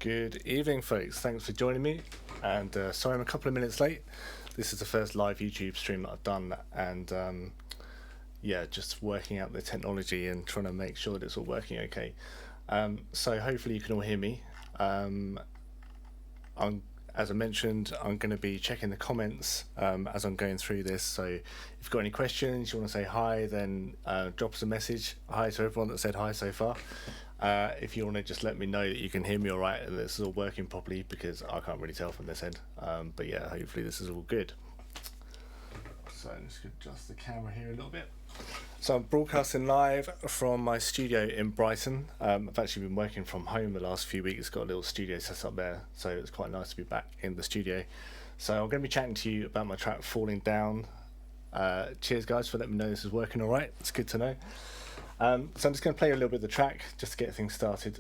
Good evening, folks. Thanks for joining me. And sorry I'm a couple of minutes late. This is the first live YouTube stream that I've done, and yeah, just working out the technology and trying to make sure that it's all working okay. So hopefully you can all hear me. As I mentioned, I'm going to be checking the comments as I'm going through this. So if you've got any questions, you want to say hi, then drop us a message. Hi to everyone that said hi so far. If you want to just let me know that you can hear me all right and this is all working properly, because I can't really tell from this end. But yeah, hopefully this is all good. So I'm just going to adjust the camera here a little bit. So I'm broadcasting live from my studio in Brighton. I've actually been working from home the last few weeks, got a little studio set up there, so it's quite nice to be back in the studio. So I'm going to be chatting to you about my track Falling Down. Cheers guys for letting me know this is working all right, it's good to know. So I'm just going to play a little bit of the track just to get things started.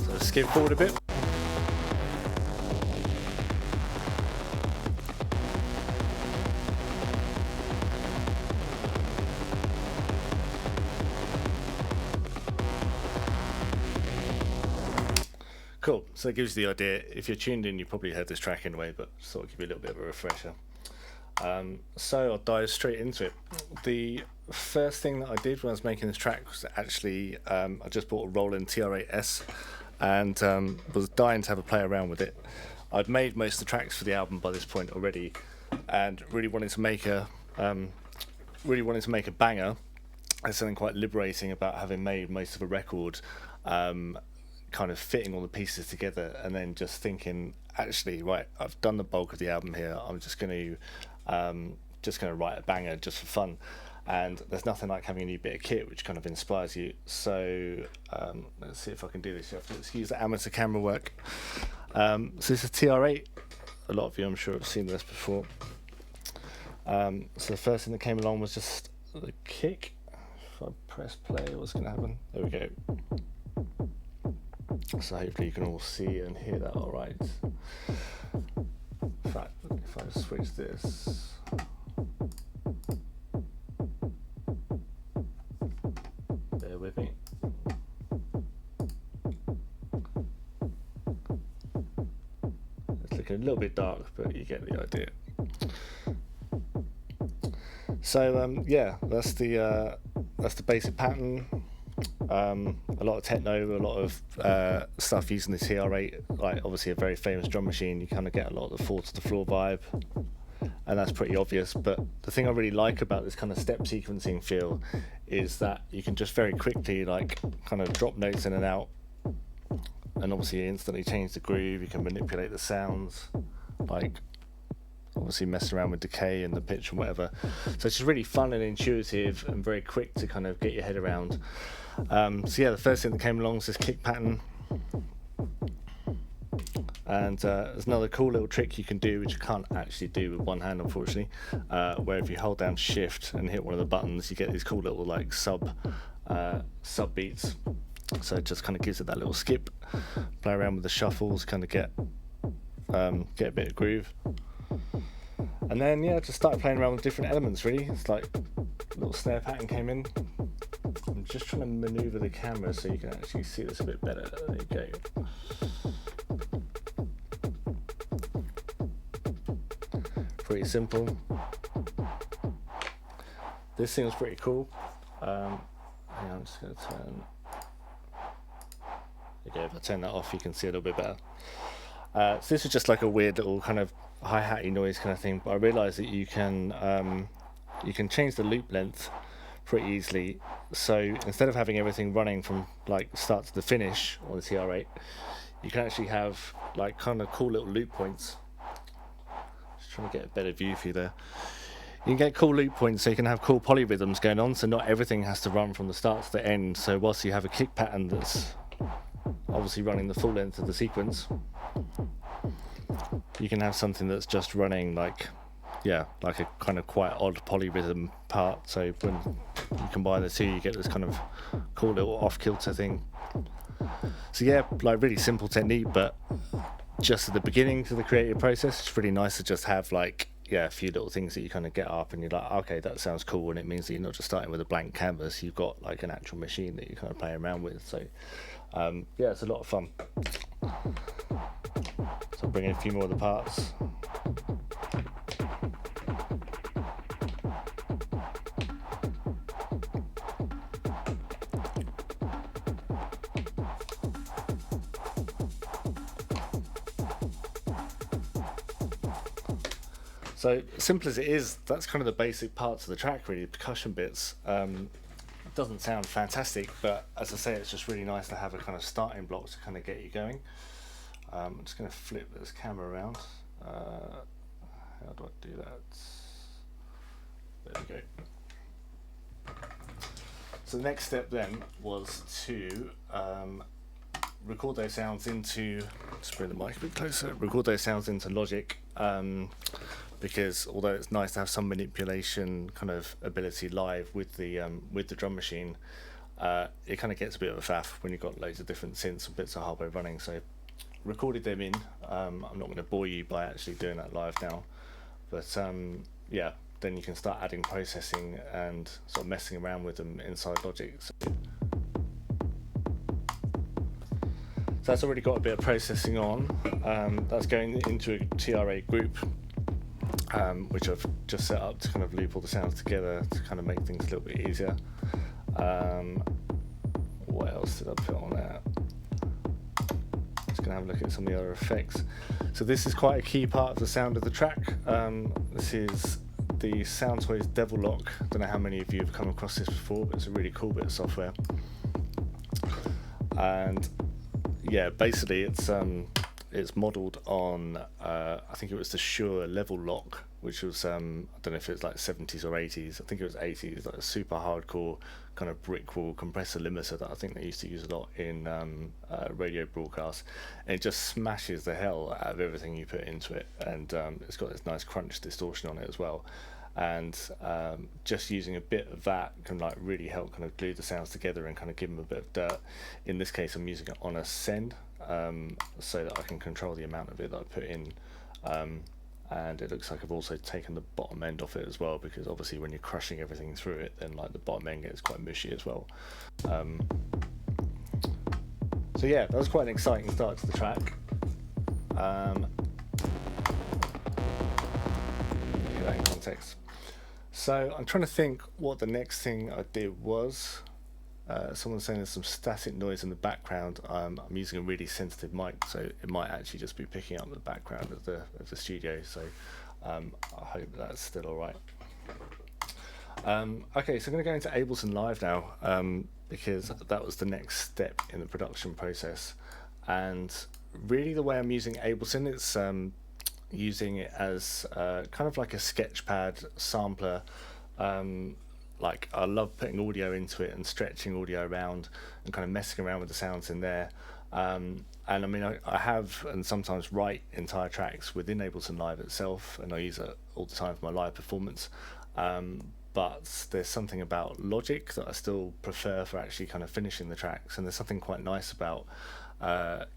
So skip forward a bit. Cool, so that gives you the idea. If you're tuned in, you probably heard this track anyway, but sort of give you a little bit of a refresher. So I'll dive straight into it. The first thing that I did when I was making this track was actually, I just bought a Roland TR-8S and was dying to have a play around with it. I'd made most of the tracks for the album by this point already, and really wanted to make a banger. There's something quite liberating about having made most of a record, kind of fitting all the pieces together and then just thinking, actually, right, I've done the bulk of the album here. I'm just going to write a banger just for fun. And there's nothing like having a new bit of kit which kind of inspires you. So let's see if I can do this. You have to excuse the amateur camera work. So this is TR-8. A lot of you, I'm sure, have seen this before. So the first thing that came along was just the kick. If I press play, what's going to happen? There we go. So hopefully you can all see and hear that all right. In fact, if I switch this, bear with me. It's looking a little bit dark, but you get the idea. So yeah, that's the basic pattern. A lot of techno, a lot of stuff using the TR-8, like obviously a very famous drum machine. You kind of get a lot of the 4-to-the-floor vibe, and that's pretty obvious. But the thing I really like about this kind of step sequencing feel is that you can just very quickly like kind of drop notes in and out, and obviously instantly change the groove. You can manipulate the sounds, like obviously mess around with decay and the pitch and whatever. So it's just really fun and intuitive and very quick to kind of get your head around. So yeah, the first thing that came along was this kick pattern, and there's another cool little trick you can do, which you can't actually do with one hand unfortunately, where if you hold down shift and hit one of the buttons, you get these cool little like sub beats. So it just kind of gives it that little skip, play around with the shuffles, kind of get a bit of groove. And then yeah, just started playing around with different elements really. It's like a little snare pattern came in. I'm just trying to maneuver the camera so you can actually see this a bit better. There you go. Pretty simple. This thing was pretty cool. I'm just going to turn. Okay, if I turn that off, you can see a little bit better. So this is just like a weird little kind of hi-hatty noise kind of thing, but I realised that you can change the loop length pretty easily. So instead of having everything running from like start to the finish on the TR-8, you can actually have like kind of cool little loop points. Just trying to get a better view for you there. You can get cool loop points, so you can have cool polyrhythms going on, so not everything has to run from the start to the end. So whilst you have a kick pattern that's obviously running the full length of the sequence, you can have something that's just running like yeah, like a kind of quite odd polyrhythm part. So when you combine the two, you get this kind of cool little off-kilter thing. So yeah, like really simple technique, but just at the beginning to the creative process, it's really nice to just have like, yeah, a few little things that you kind of get up and you're like, okay, that sounds cool, and it means that you're not just starting with a blank canvas, you've got like an actual machine that you kind of play around with. So yeah, it's a lot of fun. So I'll bring in a few more of the parts. So simple as it is, that's kind of the basic parts of the track, really, percussion bits. Doesn't sound fantastic, but as I say, it's just really nice to have a kind of starting block to kind of get you going. I'm just going to flip this camera around. How do I do that? There we go. So the next step then was to record those sounds into, just bring the mic a bit closer, record those sounds into Logic. Because although it's nice to have some manipulation kind of ability live with the drum machine, it kind of gets a bit of a faff when you've got loads of different synths and bits of hardware running. So recorded them in. I'm not going to bore you by actually doing that live now, but yeah, then you can start adding processing and sort of messing around with them inside Logic. So that's already got a bit of processing on. That's going into a TR8 group, which I've just set up to kind of loop all the sounds together to kind of make things a little bit easier. What else did I put on there? Just going to have a look at some of the other effects. So this is quite a key part of the sound of the track. This is the Soundtoys Devil Lock. I don't know how many of you have come across this before, but it's a really cool bit of software. And yeah, basically it's modelled on I think it was the Shure Level Lock, which was I don't know if it was like 70s or 80s. I think it was 80s, like a super hardcore kind of brick wall compressor limiter that I think they used to use a lot in radio broadcasts, and it just smashes the hell out of everything you put into it, and it's got this nice crunch distortion on it as well. And just using a bit of that can like really help kind of glue the sounds together and kind of give them a bit of dirt. In this case, I'm using it on a send, so that I can control the amount of it that I put in. And it looks like I've also taken the bottom end off it as well, because obviously when you're crushing everything through it, then like the bottom end gets quite mushy as well. So yeah, that was quite an exciting start to the track. Put that in context. So I'm trying to think what the next thing I did was. Someone's saying there's some static noise in the background. I'm using a really sensitive mic, so it might actually just be picking up the background of the studio. So I hope that's still all right. Okay, so I'm going to go into Ableton Live now, because that was the next step in the production process. And really, the way I'm using Ableton, it's using it as kind of like a sketchpad sampler. Like I love putting audio into it and stretching audio around and kind of messing around with the sounds in there. And I mean, I have and sometimes write entire tracks within Ableton Live itself, and I use it all the time for my live performance. But there's something about Logic that I still prefer for actually kind of finishing the tracks, and there's something quite nice about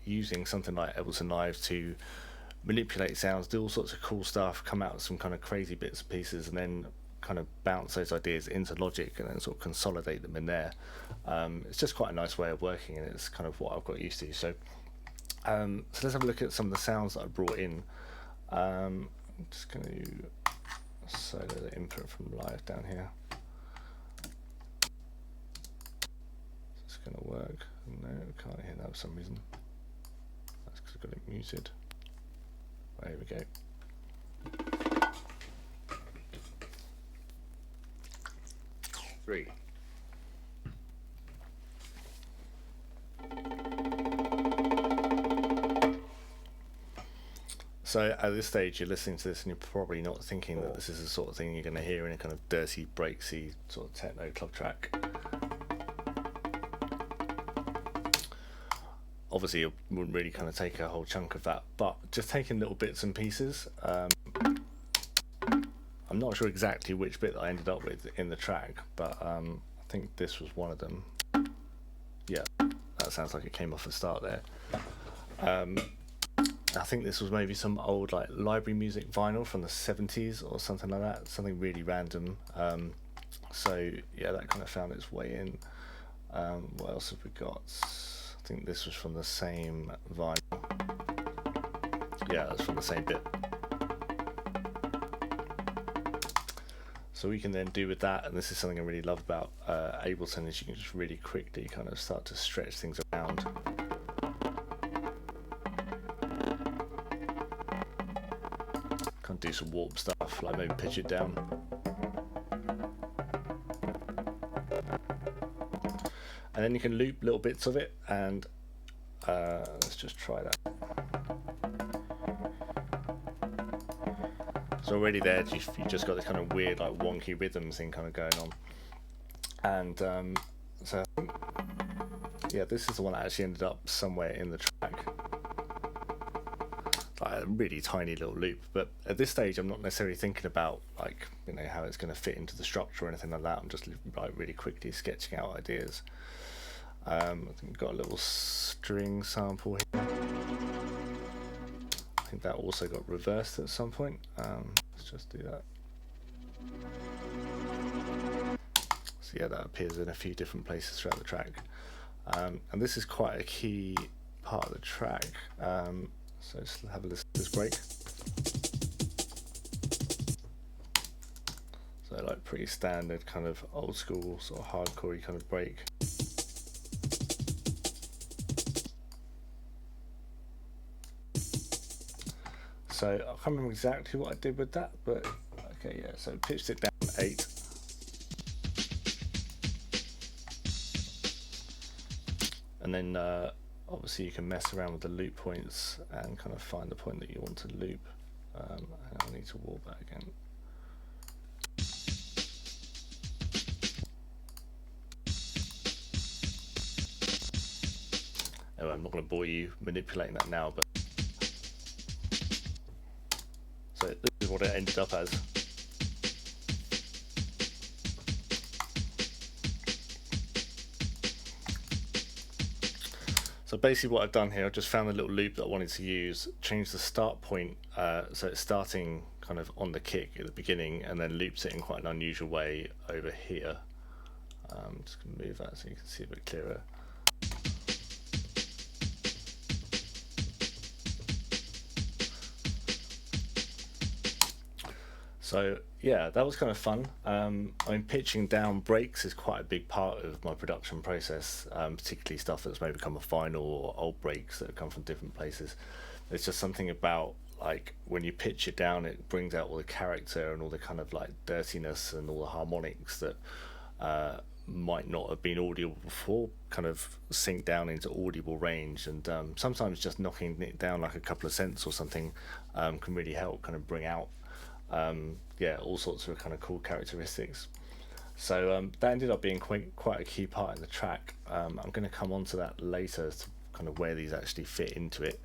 using something like Ableton Live to manipulate sounds, do all sorts of cool stuff, come out with some kind of crazy bits and pieces, and then kind of bounce those ideas into Logic and then sort of consolidate them in there. It's just quite a nice way of working, and it's kind of what I've got used to. So let's have a look at some of the sounds that I brought in. I'm just going to solo the input from live down here. Is this going to work? No, I can't hear that for some reason. That's because I've got it muted. There we go. Three. So at this stage you're listening to this and you're probably not thinking that this is the sort of thing you're going to hear in a kind of dirty, breaksy sort of techno club track. Obviously you wouldn't really kind of take a whole chunk of that, but just taking little bits and pieces. I'm not sure exactly which bit that I ended up with in the track, but I think this was one of them. Yeah, that sounds like it came off the start there. I think this was maybe some old like library music vinyl from the 70s or something like that, something really random. So yeah, that kind of found its way in. What else have we got? I think this was from the same vinyl. Yeah, that's from the same bit. So we can then do with that, and this is something I really love about Ableton, is you can just really quickly kind of start to stretch things around. Kind of do some warp stuff, like maybe pitch it down. And then you can loop little bits of it, and let's just try that. So already there, you just got this kind of weird, like wonky rhythm thing kind of going on. And so yeah, this is the one that actually ended up somewhere in the track. Like a really tiny little loop, but at this stage I'm not necessarily thinking about like, you know, how it's going to fit into the structure or anything like that. I'm just like really quickly sketching out ideas. I think we've got a little string sample here. I think that also got reversed at some point. Let's just do that. So yeah, that appears in a few different places throughout the track. And this is quite a key part of the track. So let's have a listen to this break. So like pretty standard kind of old school sort of hardcore kind of break. So I can't remember exactly what I did with that, but okay, yeah, so pitched it down 8. And then obviously you can mess around with the loop points and kind of find the point that you want to loop. And I need to warp that again. Anyway, I'm not going to bore you manipulating that now, but so this is what it ended up as. So basically what I've done here, I've just found the little loop that I wanted to use, changed the start point, so it's starting kind of on the kick at the beginning and then loops it in quite an unusual way over here. I'm just going to move that so you can see a bit clearer. So yeah, that was kind of fun. I mean, pitching down breaks is quite a big part of my production process, particularly stuff that's maybe come off vinyl or old breaks that have come from different places. There's just something about like when you pitch it down, it brings out all the character and all the kind of like dirtiness and all the harmonics that might not have been audible before, kind of sink down into audible range. And sometimes just knocking it down like a couple of cents or something can really help kind of bring out yeah, all sorts of kind of cool characteristics. So that ended up being quite a key part in the track. I'm going to come on to that later, to kind of where these actually fit into it.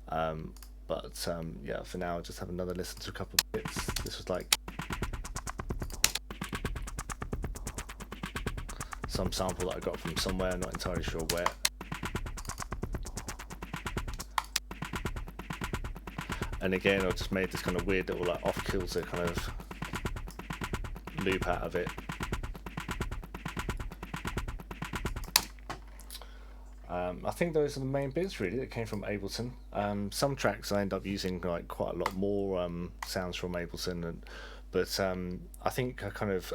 But yeah, for now, I'll just have another listen to a couple of bits. This was like some sample that I got from somewhere, not entirely sure where. And again, I just made this kind of weird little like off-kilter kind of loop out of it. I think those are the main bits really that came from Ableton. Some tracks I end up using like quite a lot more sounds from Ableton, but I think I kind of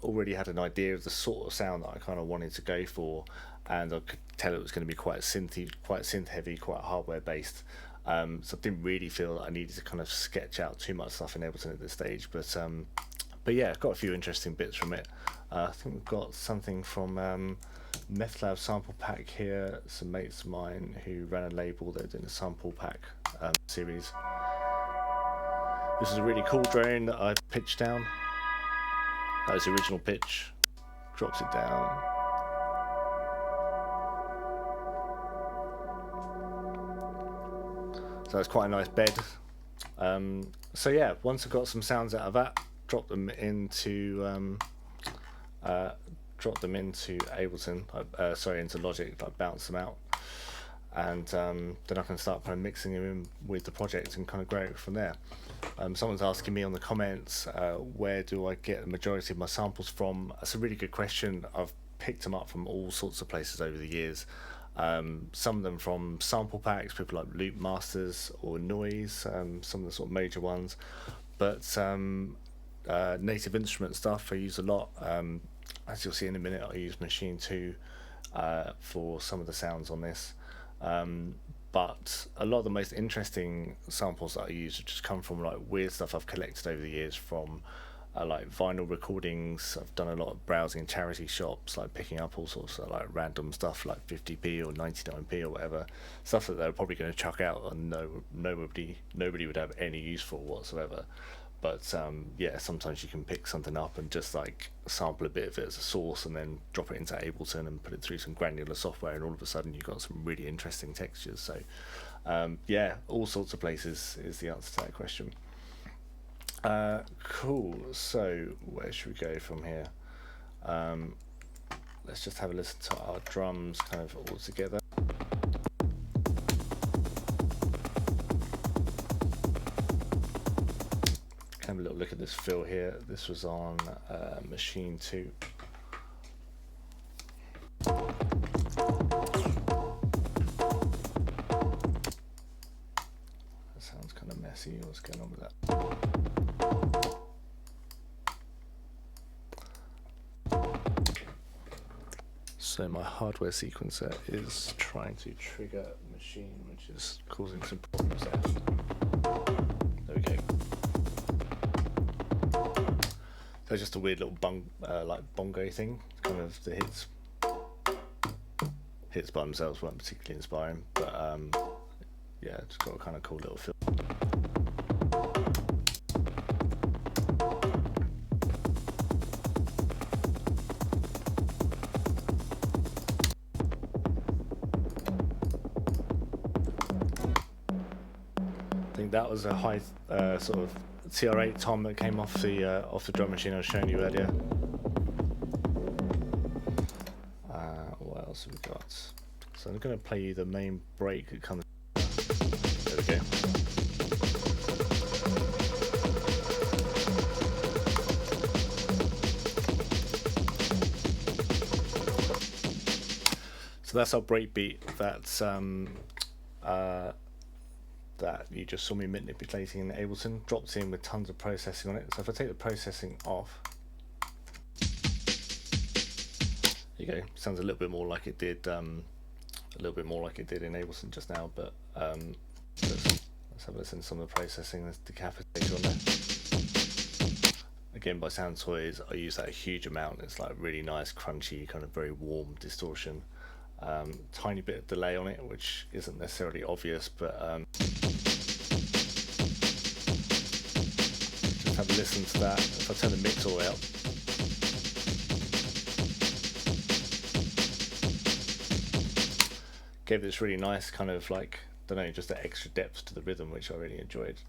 already had an idea of the sort of sound that I kind of wanted to go for, and I could tell it was going to be quite synth heavy, quite hardware based. So I didn't really feel that I needed to kind of sketch out too much stuff in Ableton at this stage, but yeah, got a few interesting bits from it. I think we've got something from Meth Lab sample pack here. Some mates of mine who ran a label, they're doing a sample pack series. This is a really cool drone that I pitched down. That was the original pitch. Drops it down. So that's quite a nice bed. So yeah, once I got some sounds out of that, drop them into Ableton, into Logic, like bounce them out, and then I can start kind of mixing them in with the project and kind of grow it from there. Someone's asking me on the comments, where do I get the majority of my samples from? That's a really good question. I've picked them up from all sorts of places over the years. Some of them from sample packs, people like Loop Masters or Noise, some of the sort of major ones, but Native Instrument stuff I use a lot. As you'll see in a minute, I use Machine 2 for some of the sounds on this. But a lot of the most interesting samples that I use have just come from like weird stuff I've collected over the years, from like vinyl recordings. I've done a lot of browsing in charity shops, like picking up all sorts of like random stuff like 50p or 99p or whatever, stuff that they're probably going to chuck out and nobody would have any use for whatsoever. But yeah, sometimes you can pick something up and just like sample a bit of it as a source and then drop it into Ableton and put it through some granular software, and all of a sudden you've got some really interesting textures. So yeah, all sorts of places is the answer to that question. Cool, so where should we go from here? Let's just have a listen to our drums kind of all together. Have a little look at this fill here. This was on Machine 2. That sounds kind of messy. What's going on with that? So my hardware sequencer is trying to trigger Machine, which is causing some problems there. There we go. So just a weird little like bongo thing. Kind of the hits by themselves weren't particularly inspiring, but yeah, it's got a kind of cool little feel. I think that was a high sort of TR8 tom that came off the drum machine I was showing you earlier. What else have we got? So I'm going to play you the main break that comes. There we go. So that's our break beat. That's that you just saw me manipulating in Ableton, dropped in with tons of processing on it. So if I take the processing off, there you go. Sounds a little bit more like it did, in Ableton just now. But let's have a listen to some of the processing. There's decapitator on there. Again, by Sound Toys, I use that a huge amount. It's like really nice, crunchy, kind of very warm distortion. Tiny bit of delay on it, which isn't necessarily obvious, but just have a listen to that. If I turn the mix all the way up, gave this really nice kind of like, I don't know, just an extra depth to the rhythm, which I really enjoyed.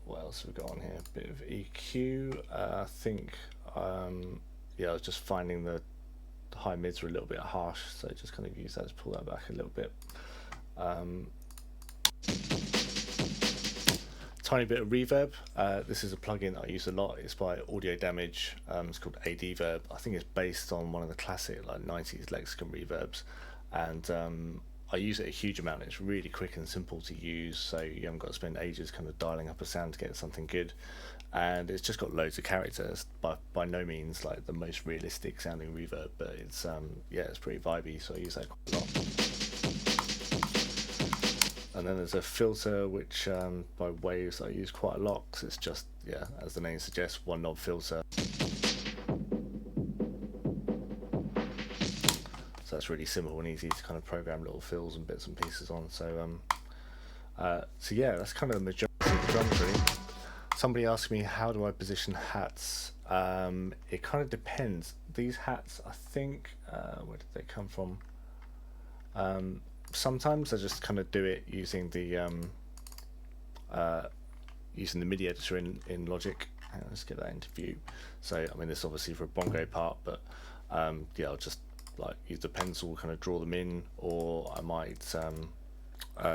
What else have we got on here? A bit of EQ. I think yeah, I was just finding the high mids were a little bit harsh, so just kind of use that to pull that back a little bit. Tiny bit of reverb. This is a plugin that I use a lot. It's by Audio Damage. It's called ADverb. I think it's based on one of the classic like 90s Lexicon reverbs, and I use it a huge amount. It's really quick and simple to use, so you haven't got to spend ages kind of dialing up a sound to get something good. And it's just got loads of characters. By no means like the most realistic sounding reverb, but it's yeah, it's pretty vibey, so I use that quite a lot. And then there's a filter which by Waves I use quite a lot, because it's just, yeah, as the name suggests, one knob filter. So that's really simple and easy to kind of program little fills and bits and pieces on. So so yeah, that's kind of the majority of the drums really. Somebody asked me, how do I position hats? It kind of depends. These hats, I think, where did they come from? Sometimes I just kind of do it using the using the MIDI editor in Logic. Let's get that into view. So I mean, this is obviously for a bongo part, but yeah, I'll just like use the pencil, kind of draw them in, or I might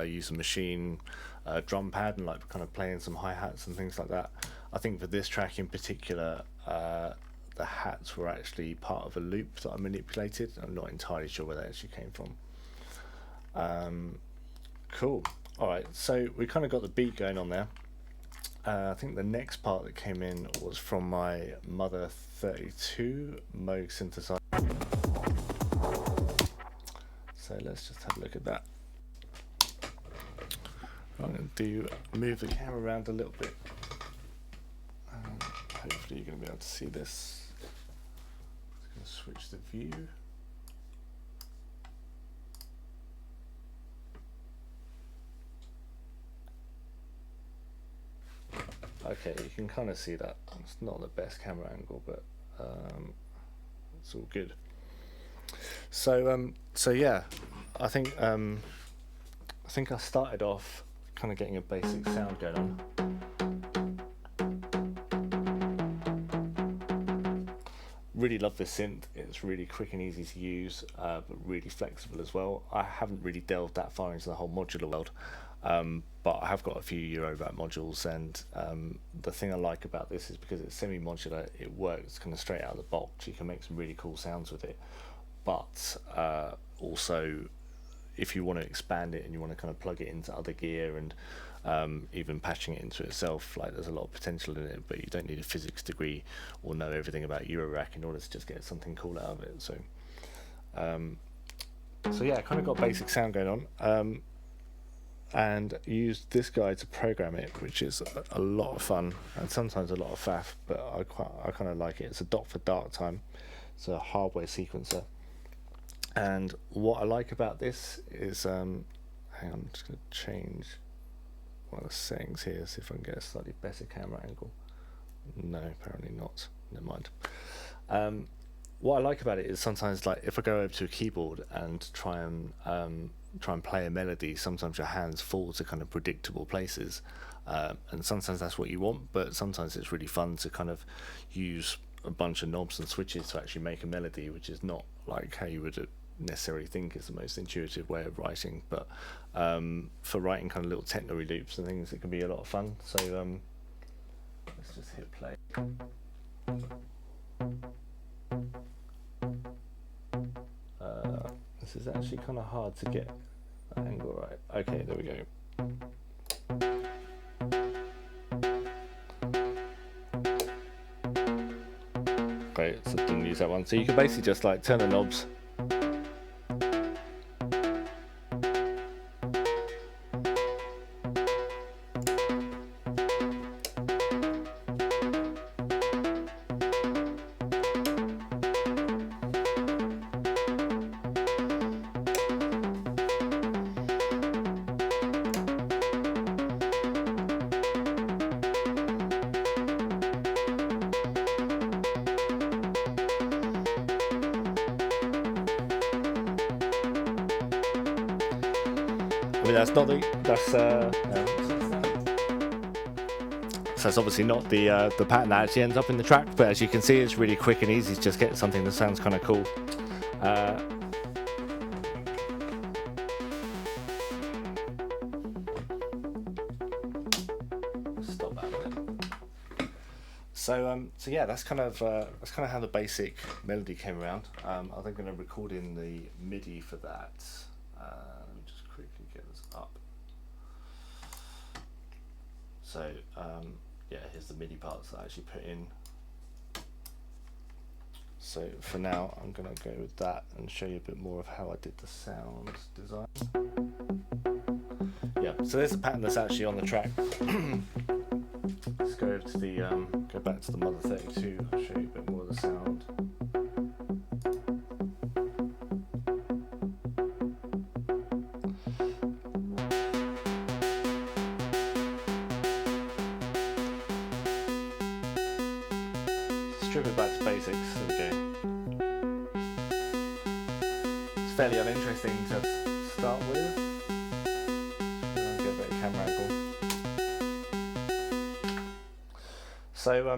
use a machine drum pad and like kind of playing some hi-hats and things like that. I think for this track in particular, the hats were actually part of a loop that I manipulated. I'm not entirely sure where that actually came from. Cool. All right, so we kind of got the beat going on there. I think the next part that came in was from my Mother 32 Moog synthesizer. So let's just have a look at that. I'm going to move the camera around a little bit. Hopefully you're going to be able to see this. Just going to switch the view. Okay, you can kind of see that. It's not the best camera angle, but it's all good. So yeah, I think I started off kind of getting a basic sound going on. Really love this synth. It's really quick and easy to use, but really flexible as well. I haven't really delved that far into the whole modular world, but I have got a few Eurorack modules, and the thing I like about this is because it's semi-modular, it works kind of straight out of the box. You can make some really cool sounds with it, but also if you want to expand it and you want to kind of plug it into other gear and even patching it into itself, like there's a lot of potential in it, but you don't need a physics degree or know everything about Eurorack in order to just get something cool out of it. So yeah, I kind of got basic sound going on, and used this guy to program it, which is a lot of fun and sometimes a lot of faff, but I kind of like it. It's a dot for dark time. It's a hardware sequencer. And what I like about this is, hang on, I'm just going to change one of the settings here, see if I can get a slightly better camera angle. No, apparently not. Never mind. What I like about it is sometimes, like, if I go over to a keyboard and try and play a melody, sometimes your hands fall to kind of predictable places, and sometimes that's what you want, but sometimes it's really fun to kind of use a bunch of knobs and switches to actually make a melody, which is not like how you would necessarily think is the most intuitive way of writing, but for writing kind of little techno loops and things, it can be a lot of fun. So let's just hit play. This is actually kind of hard to get that angle right. Okay, there we go. Great, so didn't use that one. So you can basically just like turn the knobs. I mean, so that's obviously not the pattern that actually ends up in the track, but as you can see, it's really quick and easy to just get something that sounds kind of cool. Stop that a minute. So yeah, that's kind of how the basic melody came around. I'm then going to record in the MIDI for that. Let me just quickly get this up. So yeah, here's the MIDI parts that I actually put in. So for now, I'm going to go with that and show you a bit more of how I did the sound design. Yeah, so there's a pattern that's actually on the track. Let's go over to the go back to the Mother 32. I'll show you a bit more of the sound. Strip it back to basics. There we go. It's fairly uninteresting to start with. Get a bit of camera angle. So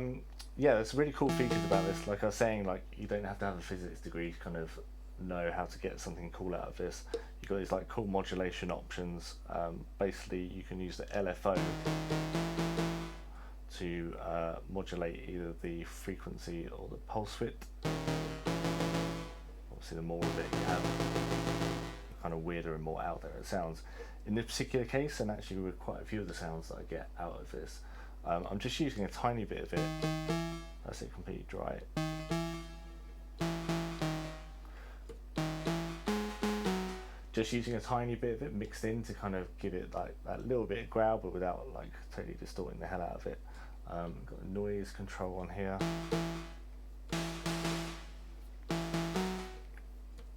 yeah, there's really cool features about this. Like I was saying, like you don't have to have a physics degree to kind of know how to get something cool out of this. You've got these like cool modulation options. Basically, you can use the LFO to modulate either the frequency or the pulse width. Obviously, the more of it you have, the kind of weirder and more out there it sounds. In this particular case, and actually with quite a few of the sounds that I get out of this, I'm just using a tiny bit of it. That's it, completely dry. Just using a tiny bit of it mixed in to kind of give it like that little bit of growl, but without like totally distorting the hell out of it. Got a noise control on here.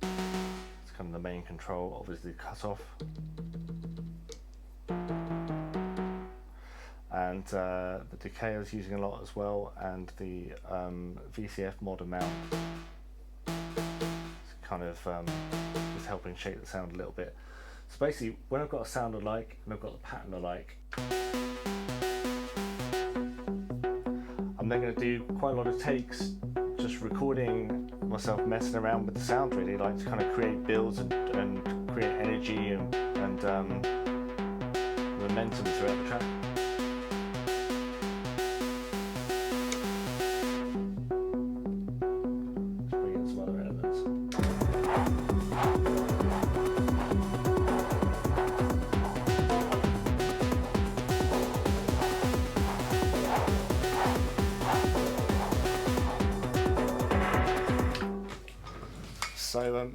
It's kind of the main control, obviously cut off. And the decay I was using a lot as well, and the VCF mod amount. It's kind of just helping shape the sound a little bit. So basically, when I've got a sound I like and I've got a pattern I like, I'm then going to do quite a lot of takes, just recording myself messing around with the sound, really, like to kind of create builds and create energy and momentum throughout the track.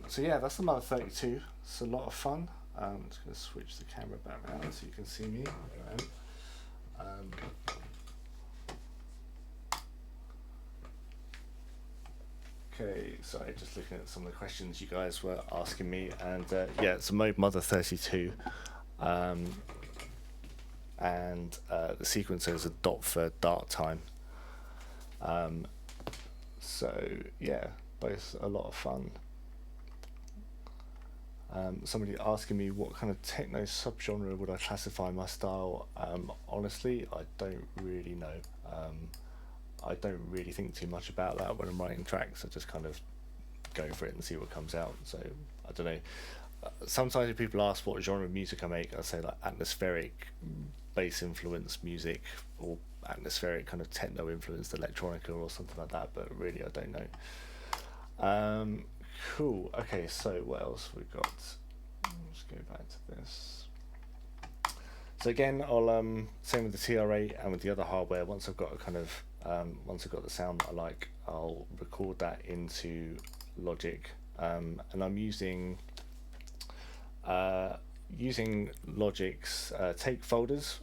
So yeah, that's the Mother 32. It's a lot of fun. I'm just going to switch the camera back around so you can see me. Okay, sorry, just looking at some of the questions you guys were asking me, and yeah, it's a Mode Mother 32, and the sequencer is a dot for dart time. So yeah, both a lot of fun. Somebody asking me what kind of techno subgenre would I classify my style. Honestly, I don't really know. I don't really think too much about that when I'm writing tracks. I just kind of go for it and see what comes out. So I don't know. Sometimes if people ask what genre of music I make, I say like atmospheric, bass influenced music, or atmospheric kind of techno influenced electronica or something like that. But really, I don't know. Cool. Okay, so what else we got? Let's go back to this. So again, I'll same with the TR8 and with the other hardware. Once I've got a kind of once I've got the sound that I like, I'll record that into Logic, and I'm using Logic's take folders,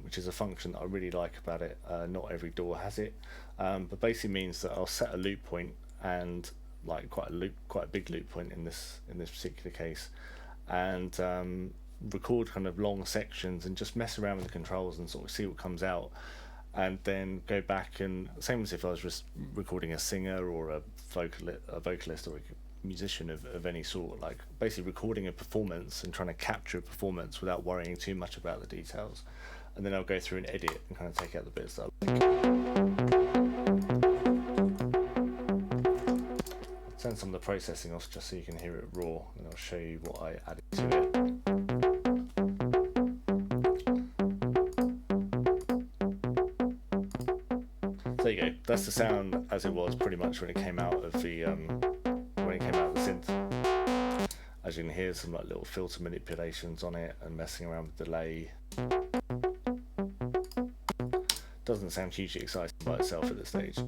which is a function that I really like about it. Not every DAW has it, but basically means that I'll set a loop point, and like quite a big loop point in this particular case, and record kind of long sections and just mess around with the controls and sort of see what comes out, and then go back and same as if I was just recording a singer or a vocalist or a musician of any sort, like basically recording a performance and trying to capture a performance without worrying too much about the details, and then I'll go through and edit and kind of take out the bits that I like. Turn some of the processing off just so you can hear it raw, and I'll show you what I added to it. There you go. That's the sound as it was pretty much when it came out of the synth. As you can hear, some like little filter manipulations on it and messing around with delay. Doesn't sound hugely exciting by itself at this stage.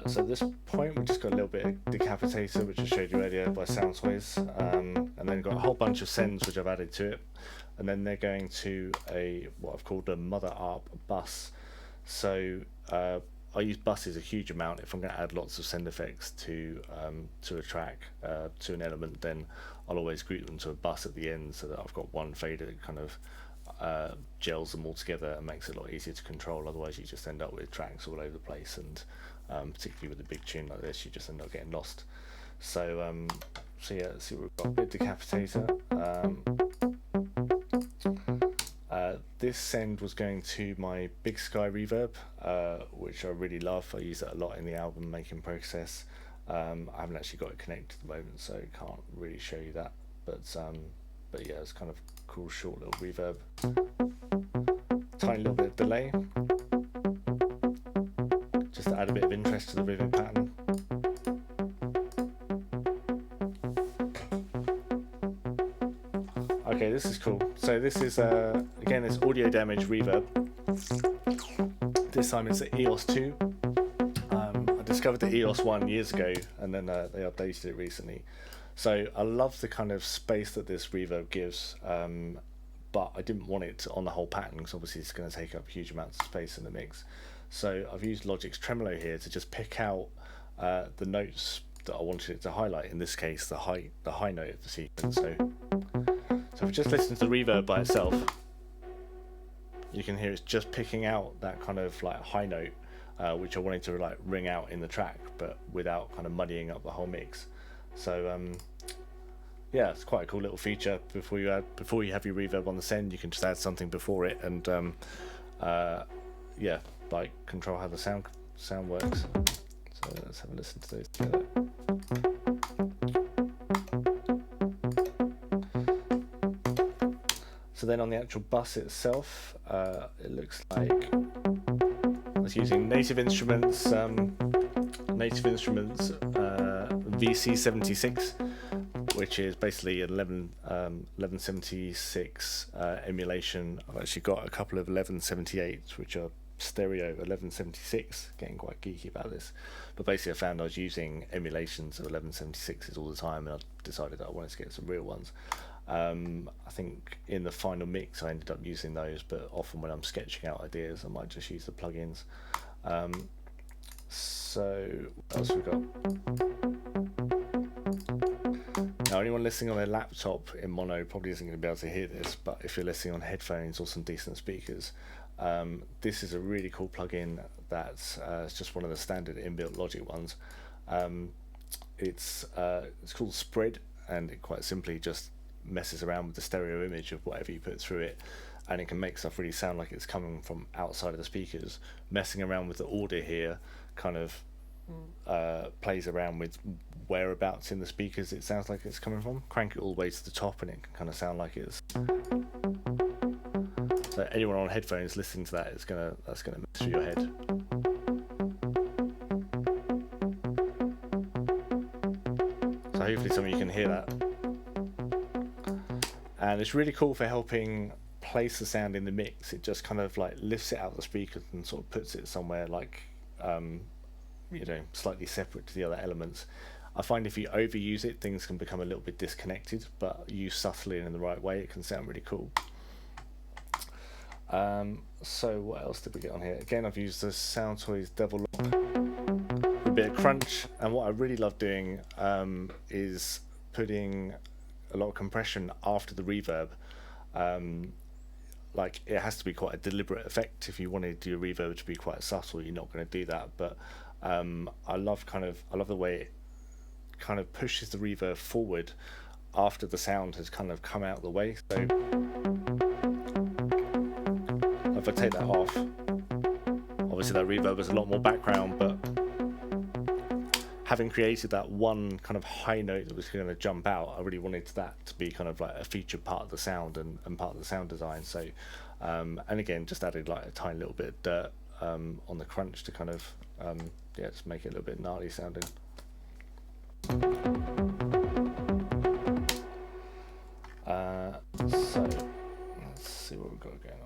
So at this point we just got a little bit of decapitator, which I showed you earlier by Soundsways, and then got a whole bunch of sends which I've added to it, and then they're going to what I've called a Mother ARP bus. So I use buses a huge amount. If I'm going to add lots of send effects to a track, to an element, then I'll always group them to a bus at the end, so that I've got one fader that kind of gels them all together and makes it a lot easier to control. Otherwise you just end up with tracks all over the place, and particularly with a big tune like this, you just end up getting lost. So so yeah, let's see what we've got. A bit decapitator, This send was going to my Big Sky reverb, which I really love. I use it a lot in the album making process. I haven't actually got it connected at the moment, so I can't really show you that. But yeah, it's kind of cool, short little reverb. Tiny little bit of delay, just to add a bit of interest to the rhythm pattern. Okay, this is cool. So this is again this audio damage reverb. This time it's the EOS 2. I discovered the EOS 1 years ago, and then they updated it recently. So I love the kind of space that this reverb gives, but I didn't want it on the whole pattern because obviously it's going to take up huge amounts of space in the mix. So I've used Logic's tremolo here to just pick out the notes that I wanted it to highlight. In this case, the high note of the sequence. So if we just listen to the reverb by itself, you can hear it's just picking out that kind of like high note, which I wanted to like ring out in the track, but without kind of muddying up the whole mix. So yeah, it's quite a cool little feature. Before you have your reverb on the send, you can just add something before it, and yeah, like control how the sound works. So let's have a listen to those together. So then on the actual bus itself, it looks like I was using Native Instruments VC76, which is basically an 1176 emulation. I've actually got a couple of 1178s, which are stereo 1176, getting quite geeky about this, but basically I found I was using emulations of 1176s all the time, and I decided that I wanted to get some real ones. I think in the final mix I ended up using those, but often when I'm sketching out ideas I might just use the plugins. So what else we got? Now anyone listening on their laptop in mono probably isn't going to be able to hear this, but if you're listening on headphones or some decent speakers, this is a really cool plugin that's it's just one of the standard inbuilt Logic ones. It's called Spread, and it quite simply just messes around with the stereo image of whatever you put through it, and it can make stuff really sound like it's coming from outside of the speakers. Messing around with the order here kind of plays around with whereabouts in the speakers it sounds like it's coming from. Crank it all the way to the top and it can kind of sound like it's... So anyone on headphones listening to that, that's gonna mess with your head. So hopefully some of you can hear that. And it's really cool for helping place the sound in the mix. It just kind of like lifts it out of the speakers and sort of puts it somewhere like you know, slightly separate to the other elements. I find if you overuse it, things can become a little bit disconnected, but used subtly and in the right way, it can sound really cool. So what else did we get on here? Again, I've used the Sound Toys Devil Lock, a bit of crunch, and what I really love doing is putting a lot of compression after the reverb. Like it has to be quite a deliberate effect. If you wanted your reverb to be quite subtle, you're not going to do that. But I love the way it kind of pushes the reverb forward after the sound has kind of come out of the way. So if I take that off, obviously that reverb is a lot more background, but having created that one kind of high note that was going to jump out, I really wanted that to be kind of like a featured part of the sound and part of the sound design. So and again, just added like a tiny little bit of dirt on the crunch to kind of yeah, just make it a little bit gnarly sounding. So let's see what we've got going on.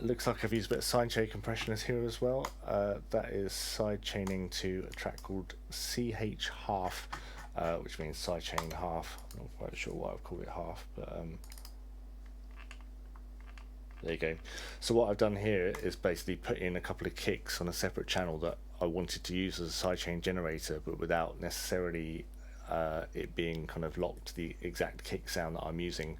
Looks like I've used a bit of sidechain compression here as well. That is sidechaining to a track called CH half, which means sidechain half. I'm not quite sure why I've called it half, but there you go. So what I've done here is basically put in a couple of kicks on a separate channel that I wanted to use as a sidechain generator, but without necessarily it being kind of locked to the exact kick sound that I'm using.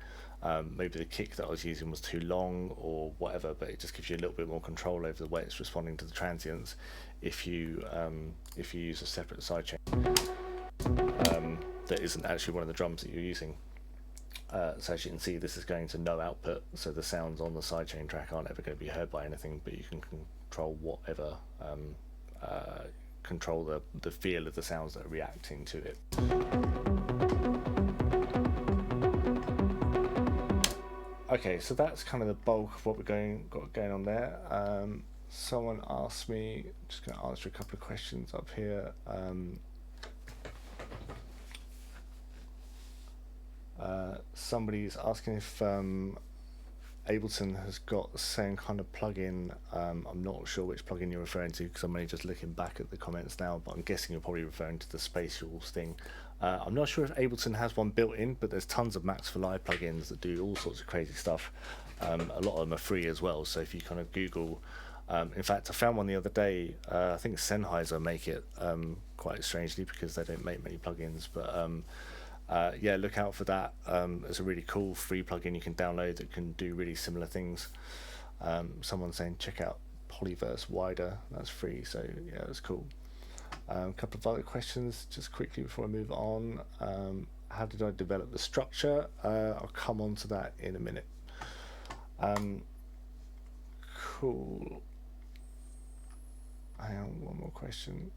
maybe the kick that I was using was too long or whatever, but it just gives you a little bit more control over the way it's responding to the transients if you use a separate sidechain that isn't actually one of the drums that you're using. So as you can see, this is going to no output, so the sounds on the sidechain track aren't ever going to be heard by anything, but you can control whatever, control the feel of the sounds that are reacting to it. Okay, so that's kind of the bulk of what we're got going on there. Someone asked me, just going to answer a couple of questions up here. Somebody's asking if Ableton has got the same kind of plugin. I'm not sure which plugin you're referring to because I'm only just looking back at the comments now, but I'm guessing you're probably referring to the Spatials thing. I'm not sure if Ableton has one built in, but there's tons of Max for Live plugins that do all sorts of crazy stuff. A lot of them are free as well, so if you kind of Google, in fact I found one the other day, I think Sennheiser make it, quite strangely because they don't make many plugins, but yeah, look out for that. It's a really cool free plugin you can download that can do really similar things. Someone's saying check out Polyverse Wider, that's free, so yeah, that's cool. A couple of other questions just quickly before I move on. How did I develop the structure? I'll come on to that in a minute. Cool. Hang on, one more question.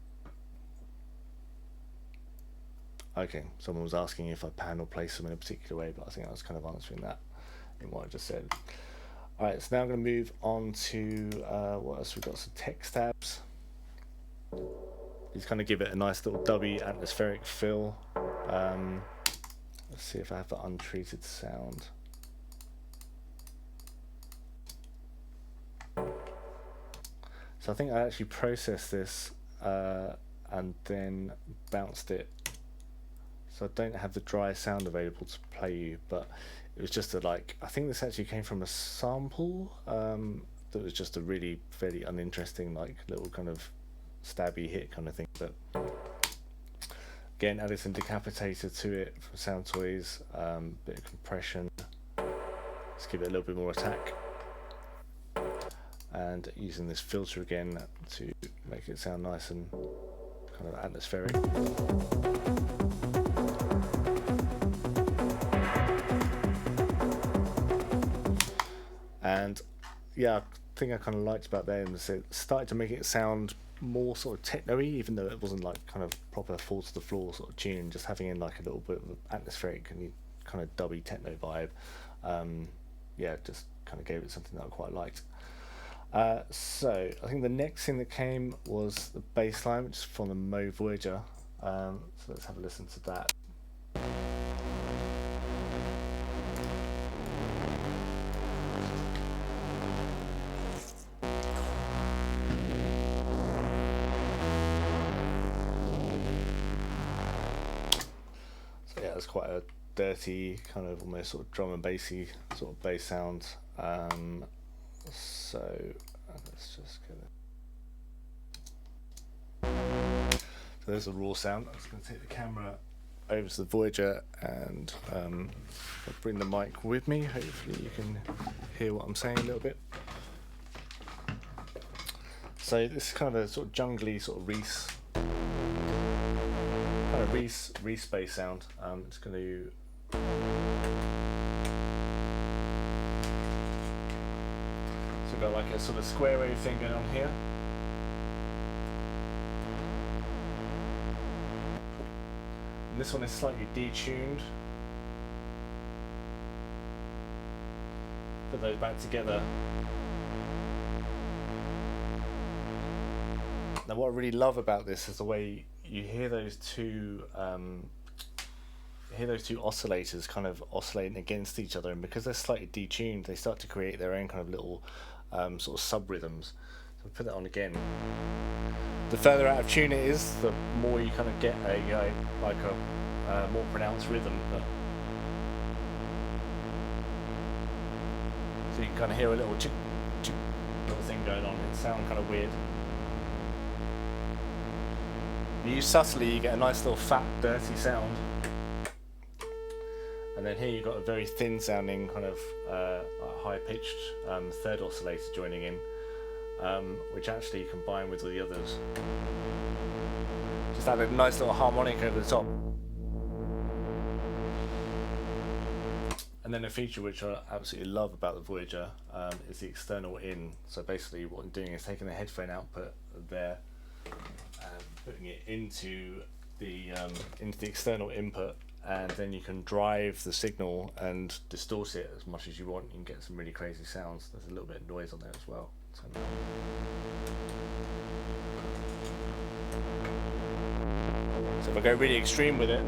Okay, someone was asking if I pan or place them in a particular way, but I think I was kind of answering that in what I just said. Alright, so now I'm going to move on to what else we've got, some text tabs. These kind of give it a nice little dubby atmospheric feel. Let's see if I have the untreated sound. So I think I actually processed this and then bounced it. So I don't have the dry sound available to play you, but it was just I think this actually came from a sample that was just a really fairly uninteresting, like little kind of stabby hit kind of thing. But again, added some decapitator to it from Sound Toys, bit of compression. Let's give it a little bit more attack. And using this filter again to make it sound nice and kind of atmospheric. And yeah, I think I kind of liked about them is it started to make it sound more sort of techno-y, even though it wasn't like kind of proper fall to the floor sort of tune, just having in like a little bit of atmospheric and kind of dubby techno vibe. Yeah, just kind of gave it something that I quite liked. So I think the next thing that came was the bass line, which is from the Mo Voyager. So let's have a listen to that. So yeah, it's quite a dirty, kind of almost sort of drum and bassy sort of bass sound. So let's just get it. So there's a raw sound. I'm just going to take the camera over to the Voyager and I'll bring the mic with me. Hopefully you can hear what I'm saying a little bit. So this is kind of a sort of jungly sort of Reese bass sound. It's going to we've got like a sort of square wave thing going on here. And this one is slightly detuned. Put those back together. Now what I really love about this is the way you hear those two oscillators kind of oscillating against each other, and because they're slightly detuned, they start to create their own kind of little sort of sub rhythms. So I'll put that on again. The further out of tune it is, the more you kind of get a like a more pronounced rhythm. So you can kind of hear a little chick, chick, little thing going on. It sounds kind of weird. If you use subtly, you get a nice little fat, dirty sound. And And then here you've got a very thin sounding kind of high pitched third oscillator joining in, which actually you combine with all the others. Just add a nice little harmonic over the top. And then a feature which I absolutely love about the Voyager is the external in. So basically what I'm doing is taking the headphone output there and putting it into the external input, and then you can drive the signal and distort it as much as you want. You can get some really crazy sounds. There's a little bit of noise on there as well. So if I go really extreme with it,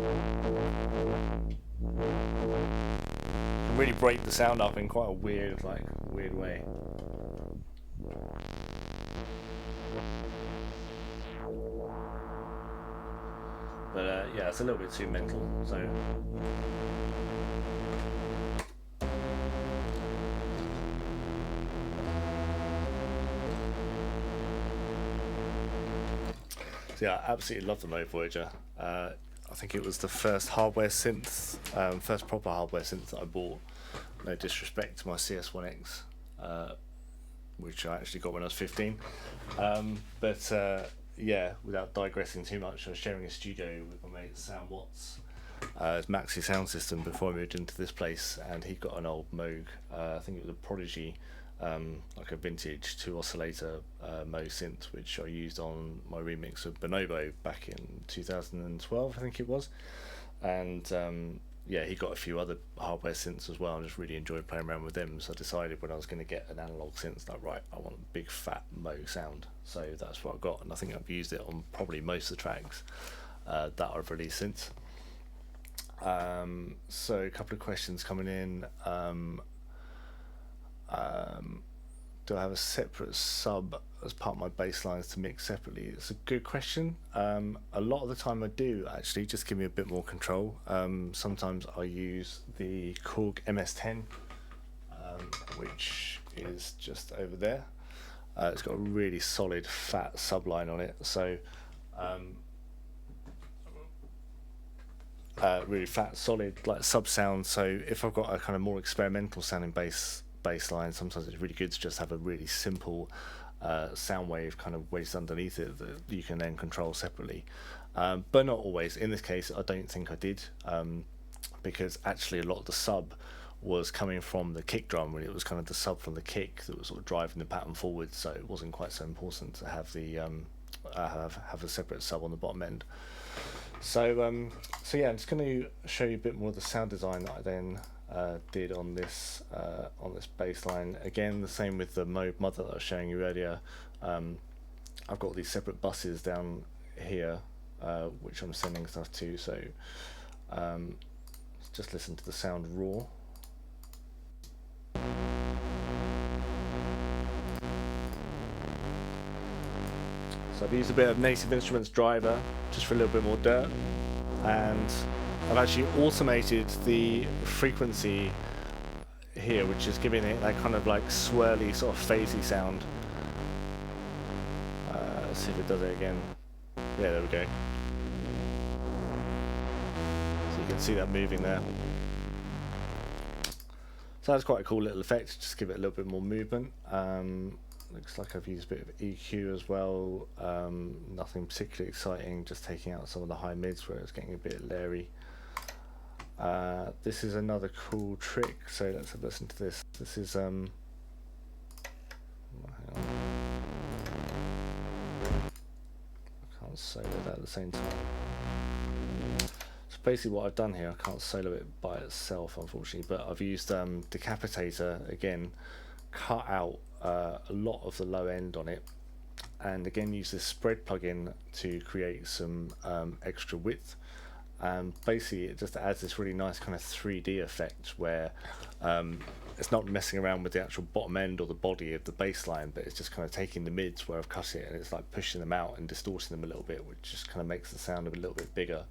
really break the sound up in quite a weird way. But yeah, it's a little bit too mental. So yeah, I absolutely love the Mode Voyager. I think it was the first hardware synth, first proper hardware synth that I bought. No disrespect to my CS1X, which I actually got when I was 15. Yeah, without digressing too much, I was sharing a studio with my mate Sam Watts. It's Maxi sound system before I moved into this place, and he got an old Moog. I think it was a Prodigy, like a vintage 2 oscillator Moog synth, which I used on my remix of Bonobo back in 2012, I think it was. And yeah, he got a few other hardware synths as well, and just really enjoyed playing around with them. So I decided when I was going to get an analog synth, like, right, I want a big fat Moog sound. So that's what I got, and I think I've used it on probably most of the tracks that I've released since. So a couple of questions coming in. Do I have a separate sub as part of my bass lines to mix separately? It's a good question. A lot of the time I do, actually, just give me a bit more control. Sometimes I use the Korg MS-10, which is just over there. It's got a really solid fat subline on it, so really fat, solid, like sub sound. So if I've got a kind of more experimental sounding bass line, sometimes it's really good to just have a really simple sound wave kind of wedged underneath it that you can then control separately, but not always. In this case I don't think I did, because actually a lot of the sub was coming from the kick drum, and it was kind of the sub from the kick that was sort of driving the pattern forward, so it wasn't quite so important to have the have a separate sub on the bottom end. So yeah, I'm just going to show you a bit more of the sound design that I then did on this bass line. Again, the same with the Mode Mother that I was showing you earlier. I've got these separate buses down here, which I'm sending stuff to. So let's just listen to the sound raw. So I've used a bit of Native Instruments driver just for a little bit more dirt, and I've actually automated the frequency here, which is giving it that kind of like swirly, sort of phasey sound. Let's see if it does it again. Yeah, there we go. So you can see that moving there. So that's quite a cool little effect, just give it a little bit more movement. Looks like I've used a bit of EQ as well. Nothing particularly exciting, just taking out some of the high mids where it's getting a bit leery. This is another cool trick, so let's have a listen to this. This is hang on. I can't solo that at the same time. So basically what I've done here, I can't solo it by itself unfortunately, but I've used Decapitator again, cut out a lot of the low end on it, and again use this spread plugin to create some extra width. Basically it just adds this really nice kind of 3D effect where it's not messing around with the actual bottom end or the body of the bass line, but it's just kind of taking the mids where I've cut it, and it's like pushing them out and distorting them a little bit, which just kind of makes the sound a little bit bigger.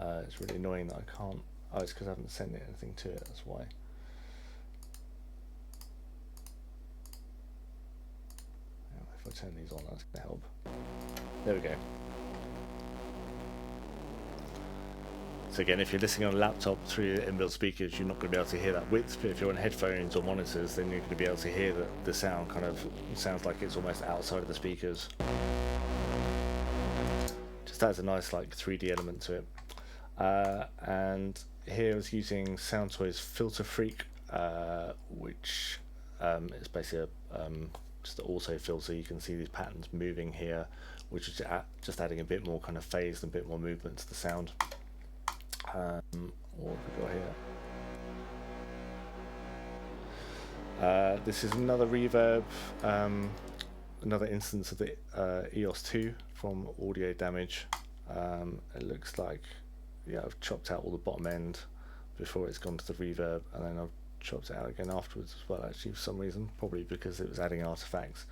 It's really annoying that I can't. Oh, it's because I haven't sent it anything to it, that's why. If I turn these on, that's going to help. There we go. So So again, if you're listening on a laptop through your inbuilt speakers, you're not going to be able to hear that width, but if you're on headphones or monitors, then you're going to be able to hear that the sound kind of sounds like it's almost outside of the speakers. Just adds a nice like 3D element to it. And here I was using Soundtoys Filter Freak, which is basically just an auto filter. You can see these patterns moving here, which is just adding a bit more kind of phase and a bit more movement to the sound. What have we got here? This is another reverb, another instance of the EOS 2 from Audio Damage. It looks like, yeah, I've chopped out all the bottom end before it's gone to the reverb, and then I've chopped it out again afterwards as well, actually, for some reason, probably because it was adding artifacts.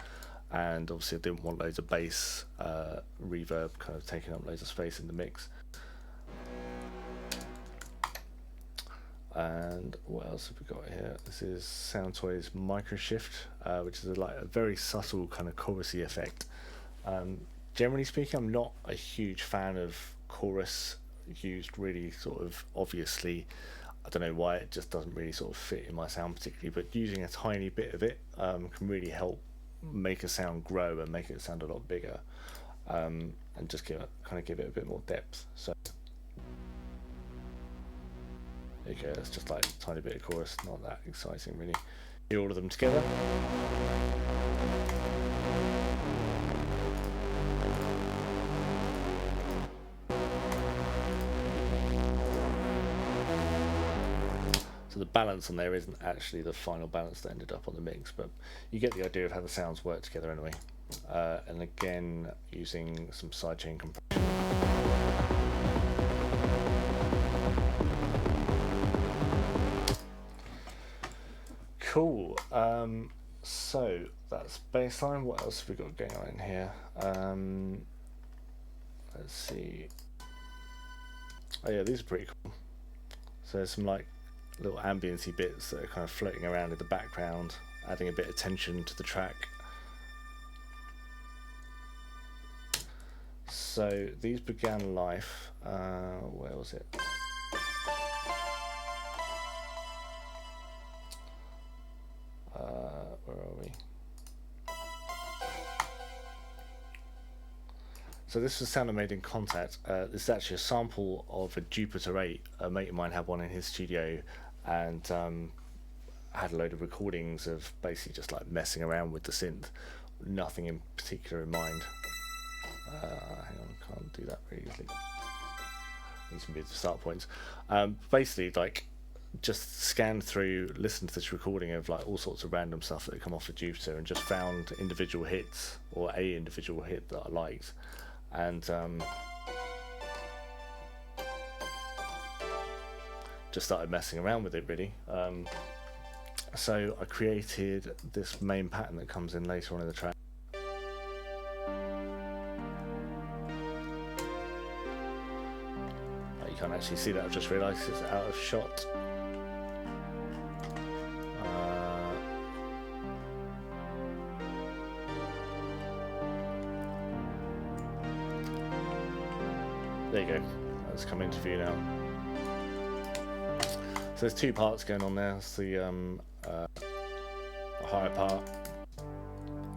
And obviously I didn't want loads of bass reverb kind of taking up loads of space in the mix. And what else have we got here? This is Soundtoys Microshift, which is like a very subtle kind of chorusy effect. Generally speaking, I'm not a huge fan of chorus used really sort of obviously. I don't know why, it just doesn't really sort of fit in my sound particularly, but using a tiny bit of it can really help make a sound grow and make it sound a lot bigger, and just give it a bit more depth. So there you go, that's just like a tiny bit of chorus, not that exciting really. Hear all of them together. So the balance on there isn't actually the final balance that ended up on the mix, but you get the idea of how the sounds work together anyway. And again, using some sidechain compression. Cool. So that's baseline. What else have we got going on in here? Let's see. Oh yeah, these are pretty cool. So there's some like little ambiency bits that are kind of floating around in the background, adding a bit of tension to the track. So these began life. Where was it? Where are we? So this was sound I made in Contact. This is actually a sample of a Jupiter 8. A mate of mine had one in his studio, and had a load of recordings of basically just like messing around with the synth, nothing in particular in mind. Hang on, can't do that very easily. These can be the start points. Basically, like, just scanned through, listened to this recording of like all sorts of random stuff that had come off the Jupiter, and just found individual hits or a individual hit that I liked, and just started messing around with it really. So I created this main pattern that comes in later on in the track. You can't actually see that, I've just realised it's out of shot. There you go, that's come into view now. So there's two parts going on there. It's the higher part,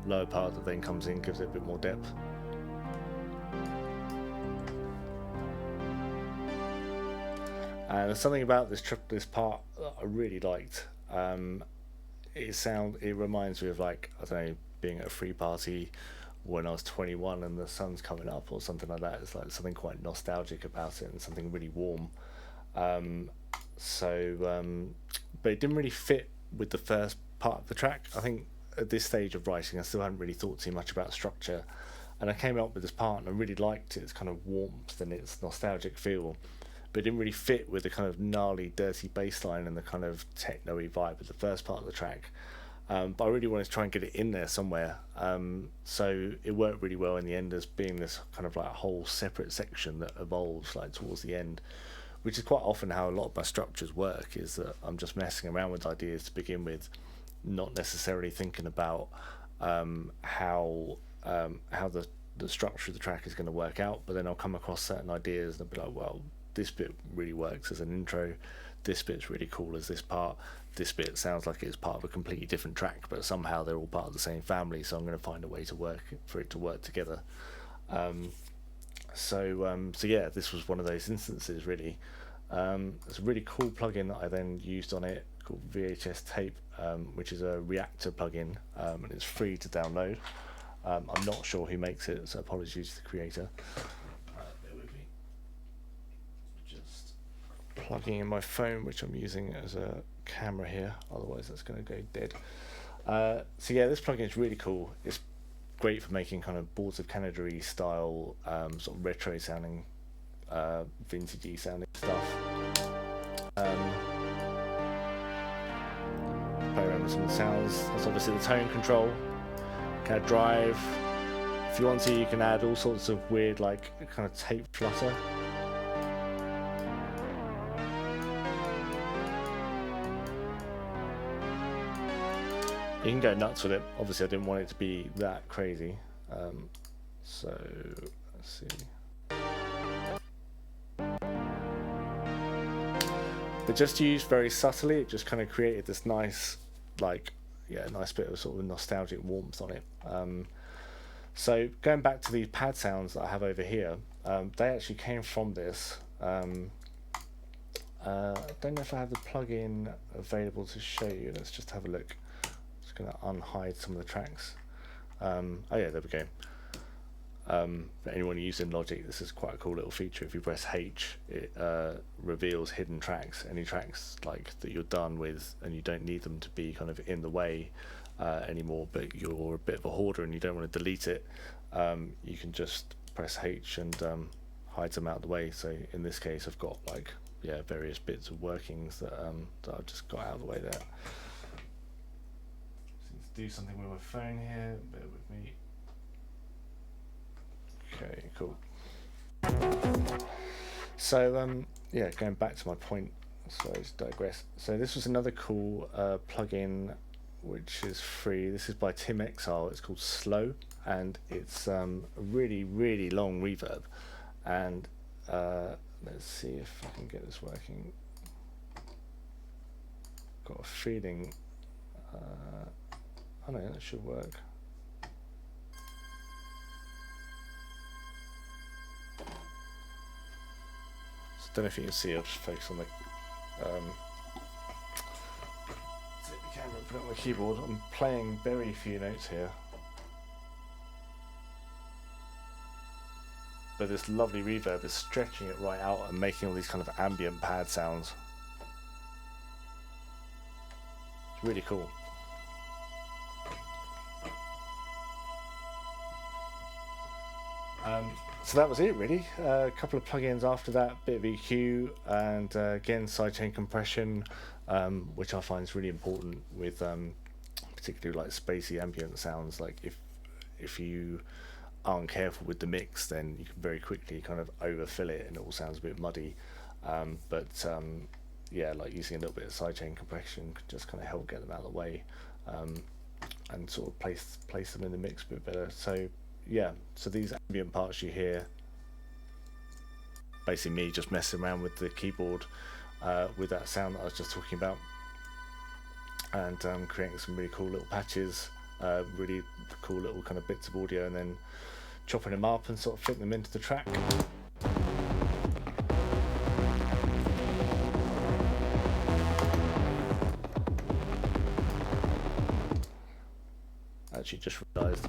lower part that then comes in, gives it a bit more depth. And there's something about this part that I really liked. It reminds me of, like, I don't know, being at a free party when I was 21 and the sun's coming up or something like that. It's like something quite nostalgic about it and something really warm. But it didn't really fit with the first part of the track. I think at this stage of writing I still hadn't really thought too much about structure, and I came up with this part and I really liked its kind of warmth and its nostalgic feel, but it didn't really fit with the kind of gnarly dirty bass line and the kind of techno-y vibe of the first part of the track. But I really wanted to try and get it in there somewhere, so it worked really well in the end as being this kind of like a whole separate section that evolves like towards the end, which is quite often how a lot of my structures work, is that I'm just messing around with ideas to begin with, not necessarily thinking about how the structure of the track is going to work out, but then I'll come across certain ideas and I'll be like, well, this bit really works as an intro, this bit's really cool as this part, this bit sounds like it's part of a completely different track, but somehow they're all part of the same family, so I'm going to find a way to work for it to work together. So yeah, this was one of those instances really. It's a really cool plugin that I then used on it called VHS Tape, which is a Reactor plugin, and it's free to download. I'm not sure who makes it, so apologies to the creator. Bear with me. Just plugging in my phone, which I'm using as a camera here, otherwise that's going to go dead. So yeah, this plugin is really cool. It's great for making kind of Boards of Canada-y style, sort of retro sounding, vintagey sounding stuff. Play around with some of the sounds. That's obviously the tone control. Kind of drive. If you want to, you can add all sorts of weird, like kind of tape flutter. You can go nuts with it. Obviously, I didn't want it to be that crazy. So let's see. But just used very subtly, it just kind of created this nice, like, yeah, nice bit of sort of nostalgic warmth on it. So going back to these pad sounds that I have over here, they actually came from this. I don't know if I have the plugin available to show you. Let's just have a look. Just going to unhide some of the tracks. Oh yeah, there we go. For anyone using Logic, this is quite a cool little feature. If you press H, it reveals hidden tracks, any tracks like that you're done with and you don't need them to be kind of in the way anymore, but you're a bit of a hoarder and you don't want to delete it. You can just press H and hide them out of the way. So in this case, I've got like, yeah, various bits of workings that that I've just got out of the way there. So let's do something with my phone here. Bear with me. Okay, cool. So yeah, going back to my point, so I just digress. So this was another cool plugin which is free. This is by Tim Exile. It's called Slow, and it's a really, really long reverb. And let's see if I can get this working. Got a feeling. Oh no, that should work. I don't know if you can see, I'll just focus on the take the camera and put it on the keyboard. I'm playing very few notes here, but this lovely reverb is stretching it right out and making all these kind of ambient pad sounds. It's really cool. So that was it really. A couple of plugins after that, bit of EQ, and again sidechain compression, which I find is really important with particularly like spacey ambient sounds. Like if you aren't careful with the mix, then you can very quickly kind of overfill it and it all sounds a bit muddy. Yeah, like using a little bit of sidechain compression can just kind of help get them out of the way, and sort of place them in the mix a bit better. So yeah, so these ambient parts you hear, basically me just messing around with the keyboard with that sound that I was just talking about, and creating some really cool little patches, really cool little kind of bits of audio, and then chopping them up and sort of fitting them into the track. Actually just realised,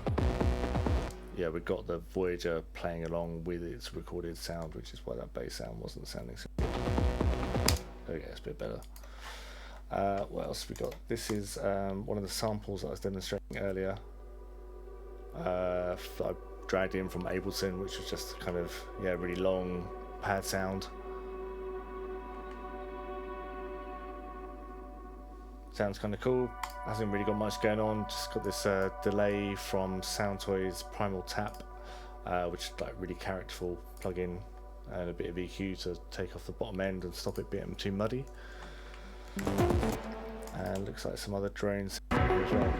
yeah, we got the Voyager playing along with its recorded sound, which is why that bass sound wasn't sounding so good. Okay, it's a bit better. What else we got? This is one of the samples that I was demonstrating earlier. I dragged in from Ableton, which was just kind of, yeah, really long pad sound. Sounds kind of cool. Hasn't really got much going on. Just got this delay from Soundtoys Primal Tap, which is like really characterful plugin, and a bit of EQ to take off the bottom end and stop it being too muddy. And looks like some other drones here as well.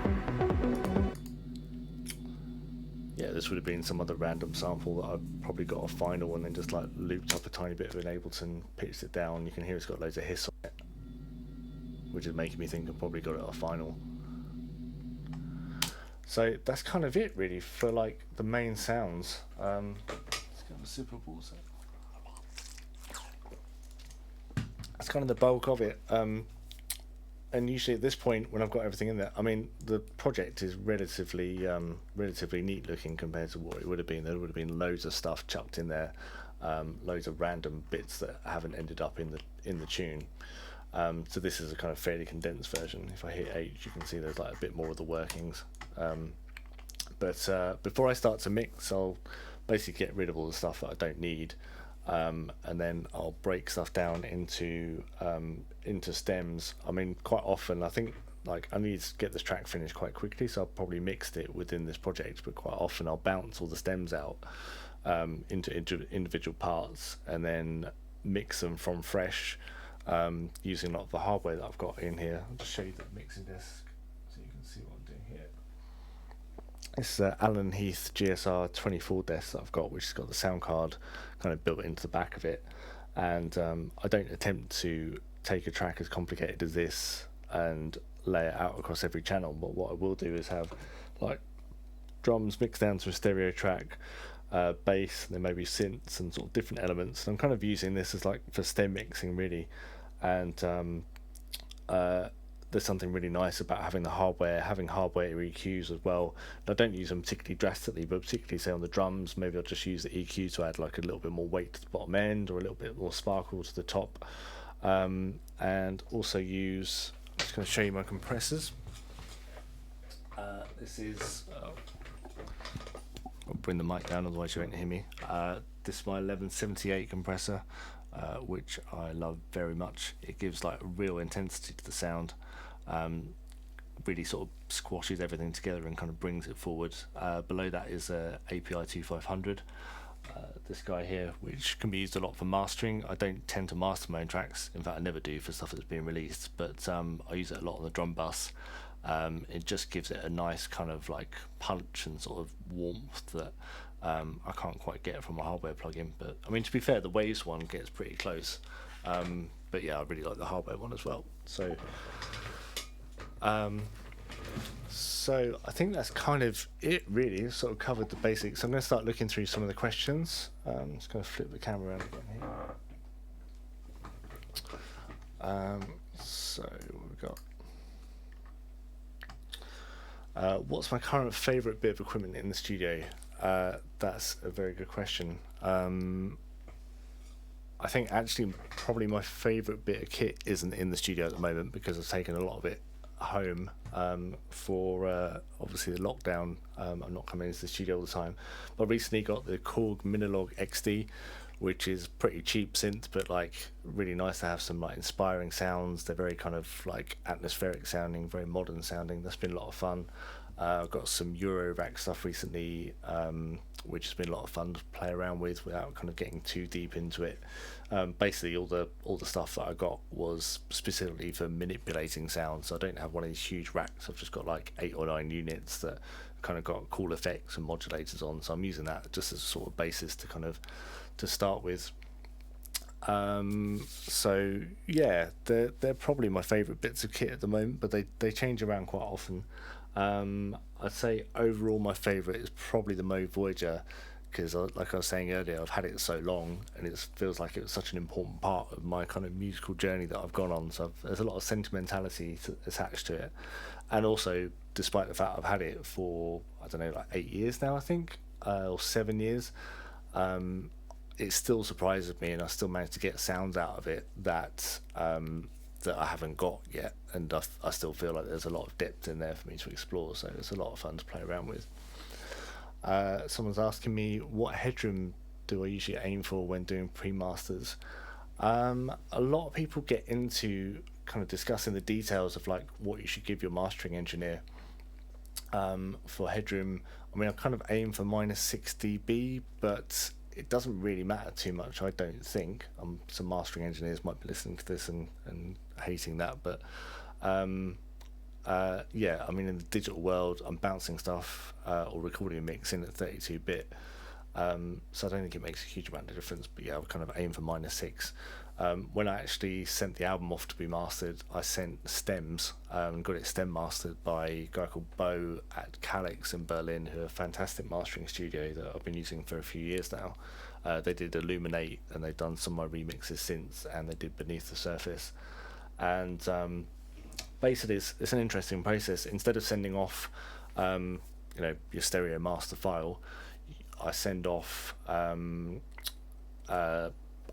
Yeah, this would have been some other random sample that I've probably got off vinyl and then just like looped up a tiny bit of an Ableton, pitched it down. You can hear it's got loads of hiss on it, which is making me think I've probably got it off vinyl. So that's kind of it really for like the main sounds. Let's get a sip of water. That's kind of the bulk of it. And usually at this point, when I've got everything in there, I mean, the project is relatively neat looking compared to what it would have been. There would have been loads of stuff chucked in there, loads of random bits that haven't ended up in the tune. So this is a kind of fairly condensed version. If I hit H, you can see there's like a bit more of the workings. But before I start to mix, I'll basically get rid of all the stuff that I don't need. And then I'll break stuff down into stems. I mean, quite often I think like I need to get this track finished quite quickly, so I'll probably mixed it within this project. But quite often I'll bounce all the stems out into individual parts and then mix them from fresh using a lot of the hardware that I've got in here. I'll just show you the mixing desk so you can see what I'm doing here. This is Alan Heath GSR 24 desk that I've got, which has got the sound card kind of built into the back of it. And I don't attempt to take a track as complicated as this and lay it out across every channel, but what I will do is have like drums mixed down to a stereo track, bass, and then maybe synths and sort of different elements. And I'm kind of using this as like for stem mixing really. And there's something really nice about having hardware EQs as well. I don't use them particularly drastically, but particularly say on the drums, maybe I'll just use the EQ to add like a little bit more weight to the bottom end or a little bit more sparkle to the top. And also use, I'm just going to show you my compressors. This is, I'll bring the mic down, otherwise you won't hear me. This is my 1178 compressor, which I love very much. It gives like a real intensity to the sound. Really sort of squashes everything together and kind of brings it forward. Below that is a API 2500. This guy here, which can be used a lot for mastering. I don't tend to master my own tracks. In fact, I never do for stuff that's being released, but I use it a lot on the drum bus. It just gives it a nice kind of like punch and sort of warmth that I can't quite get from a hardware plugin. But I mean, to be fair, the Waves one gets pretty close. But yeah, I really like the hardware one as well. So I think that's kind of it really. It's sort of covered the basics. I'm going to start looking through some of the questions. I'm just going to flip the camera around again here. So what we've got. What's my current favourite bit of equipment in the studio? That's a very good question. I think actually probably my favourite bit of kit isn't in the studio at the moment because I've taken a lot of it home for obviously the lockdown. I'm not coming into the studio all the time, but recently got the Korg Minilog XD, which is pretty cheap synth, but like really nice to have some like inspiring sounds. They're very kind of like atmospheric sounding, very modern sounding. That's been a lot of fun. I've got some Eurorack stuff recently, which has been a lot of fun to play around with without kind of getting too deep into it. Basically, all the stuff that I got was specifically for manipulating sound. So I don't have one of these huge racks. I've just got like 8 or 9 units that kind of got cool effects and modulators on. So I'm using that just as a sort of basis to kind of to start with. So yeah, they're probably my favourite bits of kit at the moment, but they change around quite often. I'd say overall my favourite is probably the Mode Voyager, because like I was saying earlier, I've had it so long and it feels like it was such an important part of my kind of musical journey that I've gone on. So there's a lot of sentimentality attached to it, and also despite the fact I've had it for I don't know like 8 years now I think, or 7 years, it still surprises me and I still manage to get sounds out of it that that I haven't got yet, and I still feel like there's a lot of depth in there for me to explore, so it's a lot of fun to play around with. Someone's asking me what headroom do I usually aim for when doing pre-masters. A lot of people get into kind of discussing the details of like what you should give your mastering engineer for headroom. I mean, I kind of aim for -6 dB, but it doesn't really matter too much, I don't think. Some mastering engineers might be listening to this and hating that, but yeah, I mean, in the digital world, I'm bouncing stuff or recording a mix in at 32-bit. So I don't think it makes a huge amount of difference, but yeah, I would kind of aim for -6. When I actually sent the album off to be mastered, I sent stems and got it stem mastered by a guy called Bo at Calix in Berlin, who are a fantastic mastering studio that I've been using for a few years now. They did Illuminate, and they've done some of my remixes since, and they did Beneath the Surface. And basically, it's an interesting process. Instead of sending off, your stereo master file, I send off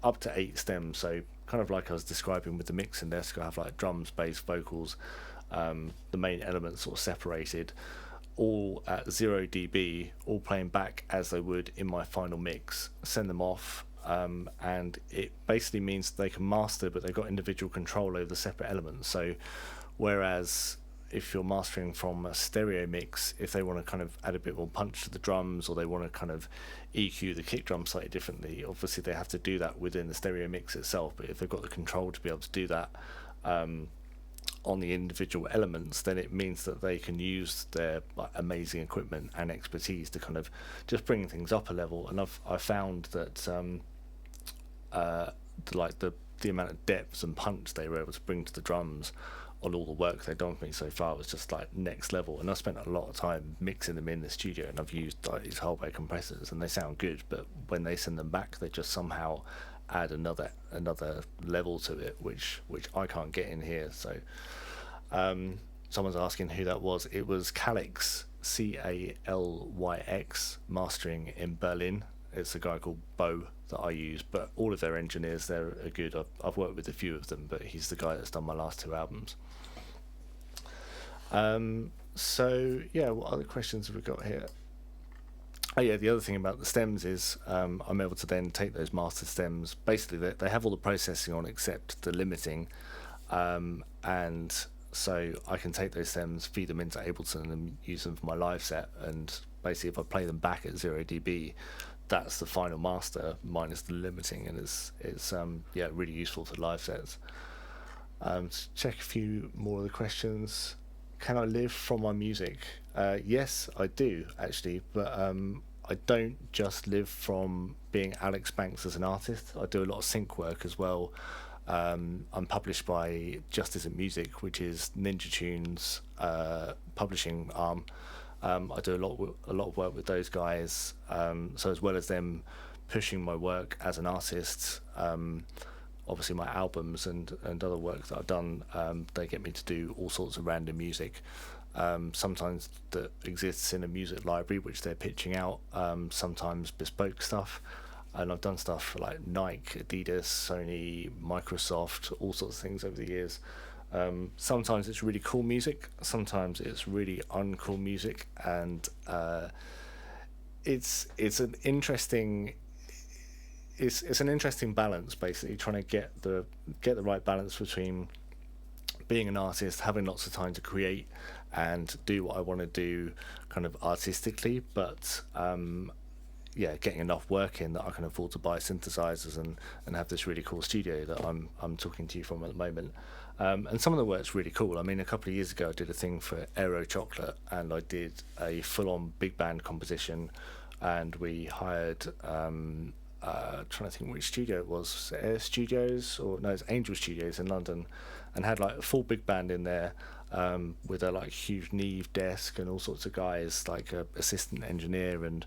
up to 8 stems. So kind of like I was describing with the mixing desk, I have like drums, bass, vocals, the main elements sort of separated, all at 0 dB, all playing back as they would in my final mix. Send them off. And it basically means they can master, but they've got individual control over the separate elements. So whereas if you're mastering from a stereo mix, if they want to kind of add a bit more punch to the drums, or they want to kind of EQ the kick drum slightly differently, obviously they have to do that within the stereo mix itself. But if they've got the control to be able to do that on the individual elements, then it means that they can use their amazing equipment and expertise to kind of just bring things up a level. And I've found that the amount of depth and punch they were able to bring to the drums on all the work they've done for me so far was just like next level. And I spent a lot of time mixing them in the studio, and I've used like these whole bay compressors, and they sound good, but when they send them back, they just somehow add another level to it, which I can't get in here. So someone's asking who that was. It was Calyx, Calyx, mastering in Berlin. It's a guy called Bo that I use, but all of their engineers there are good. I've worked with a few of them, but he's the guy that's done my last 2 albums. So yeah, what other questions have we got here? Oh yeah, the other thing about the stems is I'm able to then take those master stems. Basically, they have all the processing on except the limiting, and so I can take those stems, feed them into Ableton, and use them for my live set. And basically, if I play them back at 0 dB, that's the final master minus the limiting, and it's really useful for live sets. Check a few more of the questions. Can I live from my music? Yes, I do actually, but I don't just live from being Alex Banks as an artist. I do a lot of sync work as well. I'm published by Justice and Music, which is Ninja Tunes publishing arm. I do a lot of work with those guys. So as well as them pushing my work as an artist, obviously my albums and other work that I've done, they get me to do all sorts of random music. Sometimes that exists in a music library which they're pitching out, sometimes bespoke stuff. And I've done stuff for like Nike, Adidas, Sony, Microsoft, all sorts of things over the years. Sometimes it's really cool music, sometimes it's really uncool music, and it's an interesting balance, basically trying to get the right balance between being an artist, having lots of time to create and do what I want to do kind of artistically, but getting enough work in that I can afford to buy synthesizers and have this really cool studio that I'm talking to you from at the moment. And some of the work's really cool. I mean, a couple of years ago I did a thing for Aero Chocolate, and I did a full-on big band composition, and we hired trying to think which studio it was, Air Studios, or no, it's Angel Studios in London, and had like a full big band in there, with a like huge Neve desk and all sorts of guys, like a assistant engineer, and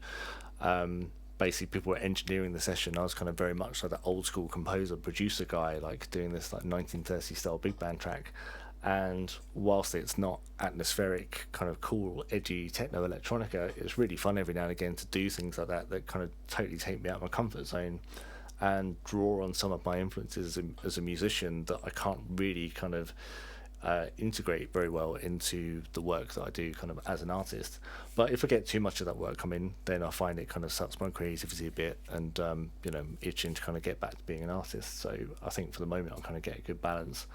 basically people were engineering the session. I was kind of very much like that old school composer producer guy, like doing this like 1930s style big band track. And whilst it's not atmospheric, kind of cool, edgy techno electronica, it's really fun every now and again to do things like that kind of totally take me out of my comfort zone and draw on some of my influences as a musician that I can't really kind of integrate very well into the work that I do kind of as an artist. But if I get too much of that work come in, then I find it kind of sucks my creativity a bit, and itching to kind of get back to being an artist. So I think for the moment I'm kind of getting a good balance.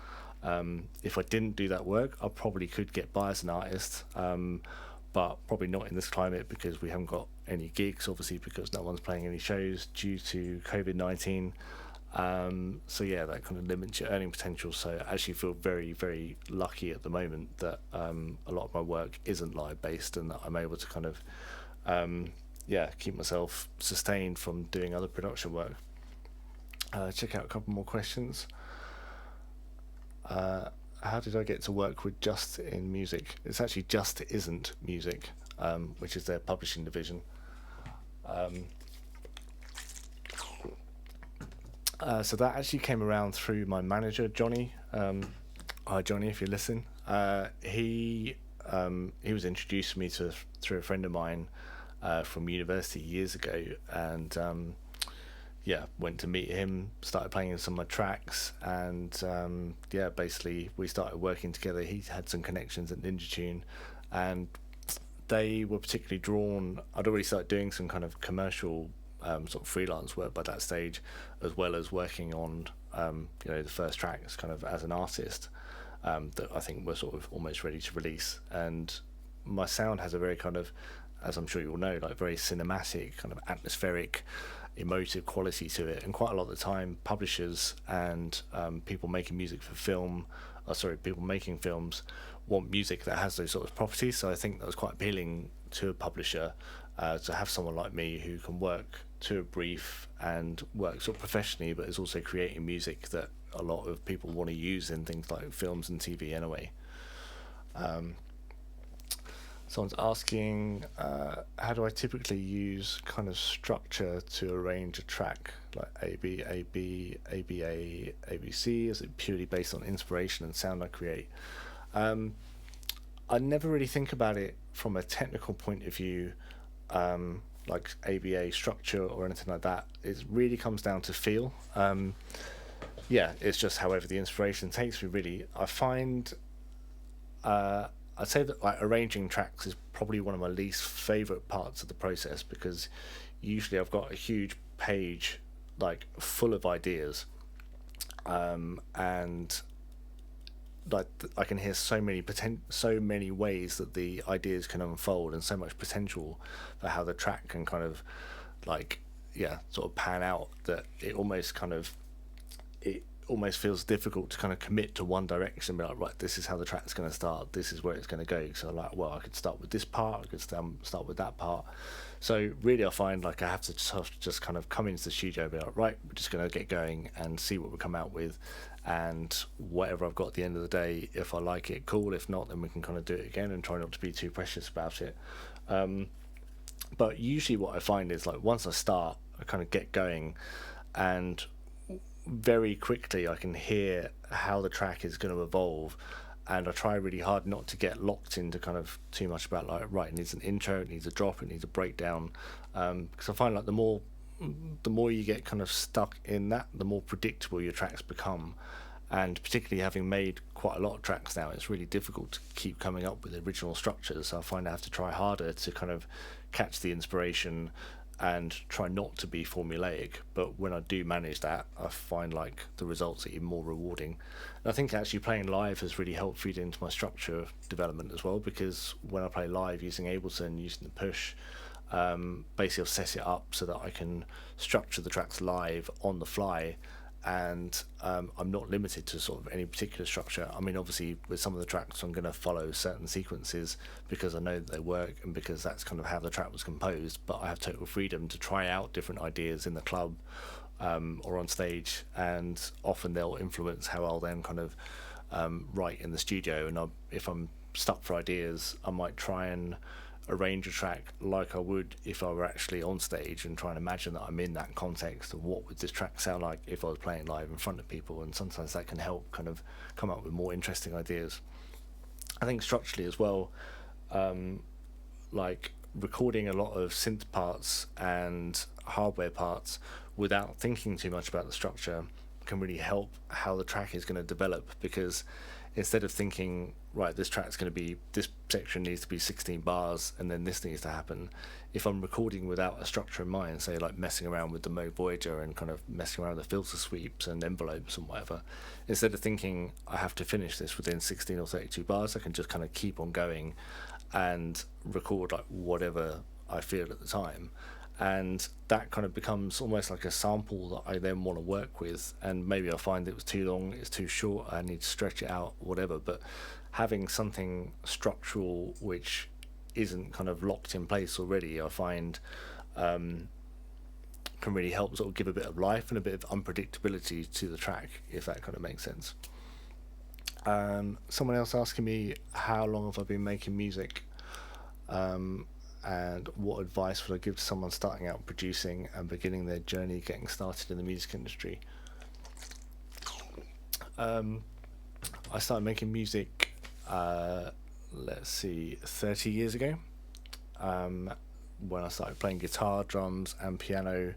If I didn't do that work, I probably could get by as an artist, but probably not in this climate, because we haven't got any gigs, obviously, because no one's playing any shows due to COVID-19. So yeah, that kind of limits your earning potential. So I actually feel very, very lucky at the moment that a lot of my work isn't live based, and that I'm able to kind of yeah, keep myself sustained from doing other production work. Check out a couple more questions. How did I get to work with Just in Music? It's actually Just Isn't Music, which is their publishing division. So that actually came around through my manager, Johnny. Hi, Johnny, if you listen. He was introduced to me through a friend of mine from university years ago, and yeah, went to meet him, started playing some of my tracks, and yeah, basically we started working together. He had some connections at Ninja Tune, and they were particularly drawn. I'd already started doing some kind of commercial sort of freelance work by that stage, as well as working on the first tracks kind of as an artist that I think were sort of almost ready to release. And my sound has a very kind of, as I'm sure you all know, like very cinematic, kind of atmospheric, emotive quality to it. And quite a lot of the time, publishers and people making music for people making films want music that has those sort of properties. So I think that was quite appealing to a publisher to have someone like me who can work to a brief and work sort of professionally, but is also creating music that a lot of people want to use in things like films and TV anyway. Someone's asking, how do I typically use kind of structure to arrange a track, like A, B, A, B, A, B, A, A, B, C? Is it purely based on inspiration and sound I create? I never really think about it from a technical point of view, like ABA structure or anything like that. It really comes down to feel. Yeah, it's just however the inspiration takes me, really. I find I'd say that like arranging tracks is probably one of my least favorite parts of the process, because usually I've got a huge page like full of ideas, and like I can hear so many ways that the ideas can unfold, and so much potential for how the track can kind of like sort of pan out, that it almost feels difficult to kind of commit to one direction and be like, right, this is how the track's going to start, this is where it's going to go. So like, well, I could start with this part, I could start with that part. So really I find like I have to just kind of come into the studio and be like, right, we're just going to get going and see what we come out with, and whatever I've got at the end of the day, if I like it, cool. If not, then we can kind of do it again and try not to be too precious about it. But usually what I find is like once I start, I kind of get going, and very quickly I can hear how the track is going to evolve, and I try really hard not to get locked into kind of too much about like, right, it needs an intro, it needs a drop, it needs a breakdown, because I find like the more you get kind of stuck in that, the more predictable your tracks become. And particularly having made quite a lot of tracks now, it's really difficult to keep coming up with original structures. So I find I have to try harder to kind of catch the inspiration and try not to be formulaic. But when I do manage that, I find like the results are even more rewarding. And I think actually playing live has really helped feed into my structure development as well, because when I play live using Ableton, using the push, basically I'll set it up so that I can structure the tracks live on the fly, and I'm not limited to sort of any particular structure. I mean, obviously with some of the tracks I'm going to follow certain sequences because I know that they work and because that's kind of how the track was composed, but I have total freedom to try out different ideas in the club or on stage, and often they'll influence how I'll then kind of write in the studio. And if I'm stuck for ideas, I might try and arrange a track like I would if I were actually on stage, and try and imagine that I'm in that context of what would this track sound like if I was playing live in front of people. And sometimes that can help kind of come up with more interesting ideas. I think structurally as well, like recording a lot of synth parts and hardware parts without thinking too much about the structure can really help how the track is going to develop, because instead of thinking, right, this track's going to be, this section needs to be 16 bars and then this needs to happen, if I'm recording without a structure in mind, say like messing around with the Moog Voyager and kind of messing around with the filter sweeps and envelopes and whatever, instead of thinking I have to finish this within 16 or 32 bars, I can just kind of keep on going and record like whatever I feel at the time. and that kind of becomes almost like a sample that I then want to work with. And maybe I find it was too long, it's too short, I need to stretch it out, whatever. But having something structural which isn't kind of locked in place already, I find can really help sort of give a bit of life and a bit of unpredictability to the track, if that kind of makes sense. Someone else asking me how long have I been making music, and what advice would I give to someone starting out producing and beginning their journey getting started in the music industry. I started making music, let's see, 30 years ago, when I started playing guitar, drums, and piano.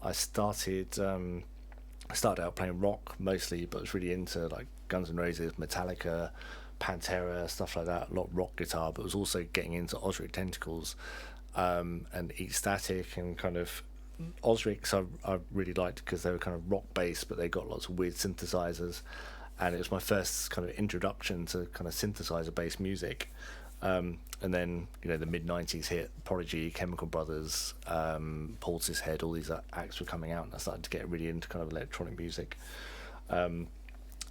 I started out playing rock mostly, but was really into like Guns N' Roses, Metallica, Pantera, stuff like that. A lot of rock guitar, but was also getting into Osric Tentacles, and Eat Static, and kind of Osrics I really liked because they were kind of rock based, but they got lots of weird synthesizers, and it was my first kind of introduction to kind of synthesizer based music. And then, you know, the mid-90s hit, Prodigy, Chemical Brothers, Pulse's Head, all these acts were coming out, and I started to get really into kind of electronic music. And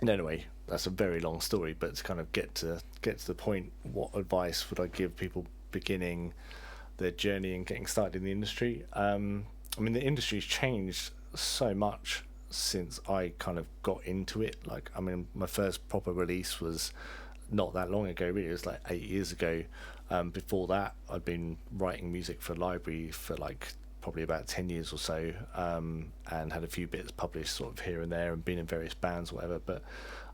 anyway, that's a very long story, but to kind of get to the point, what advice would I give people beginning their journey and getting started in the industry? I mean, the industry's changed so much since I kind of got into it. Like, I mean, my first proper release was not that long ago, really. It was like 8 years ago. Before that, I'd been writing music for library for like probably about 10 years or so, and had a few bits published sort of here and there, and been in various bands or whatever. But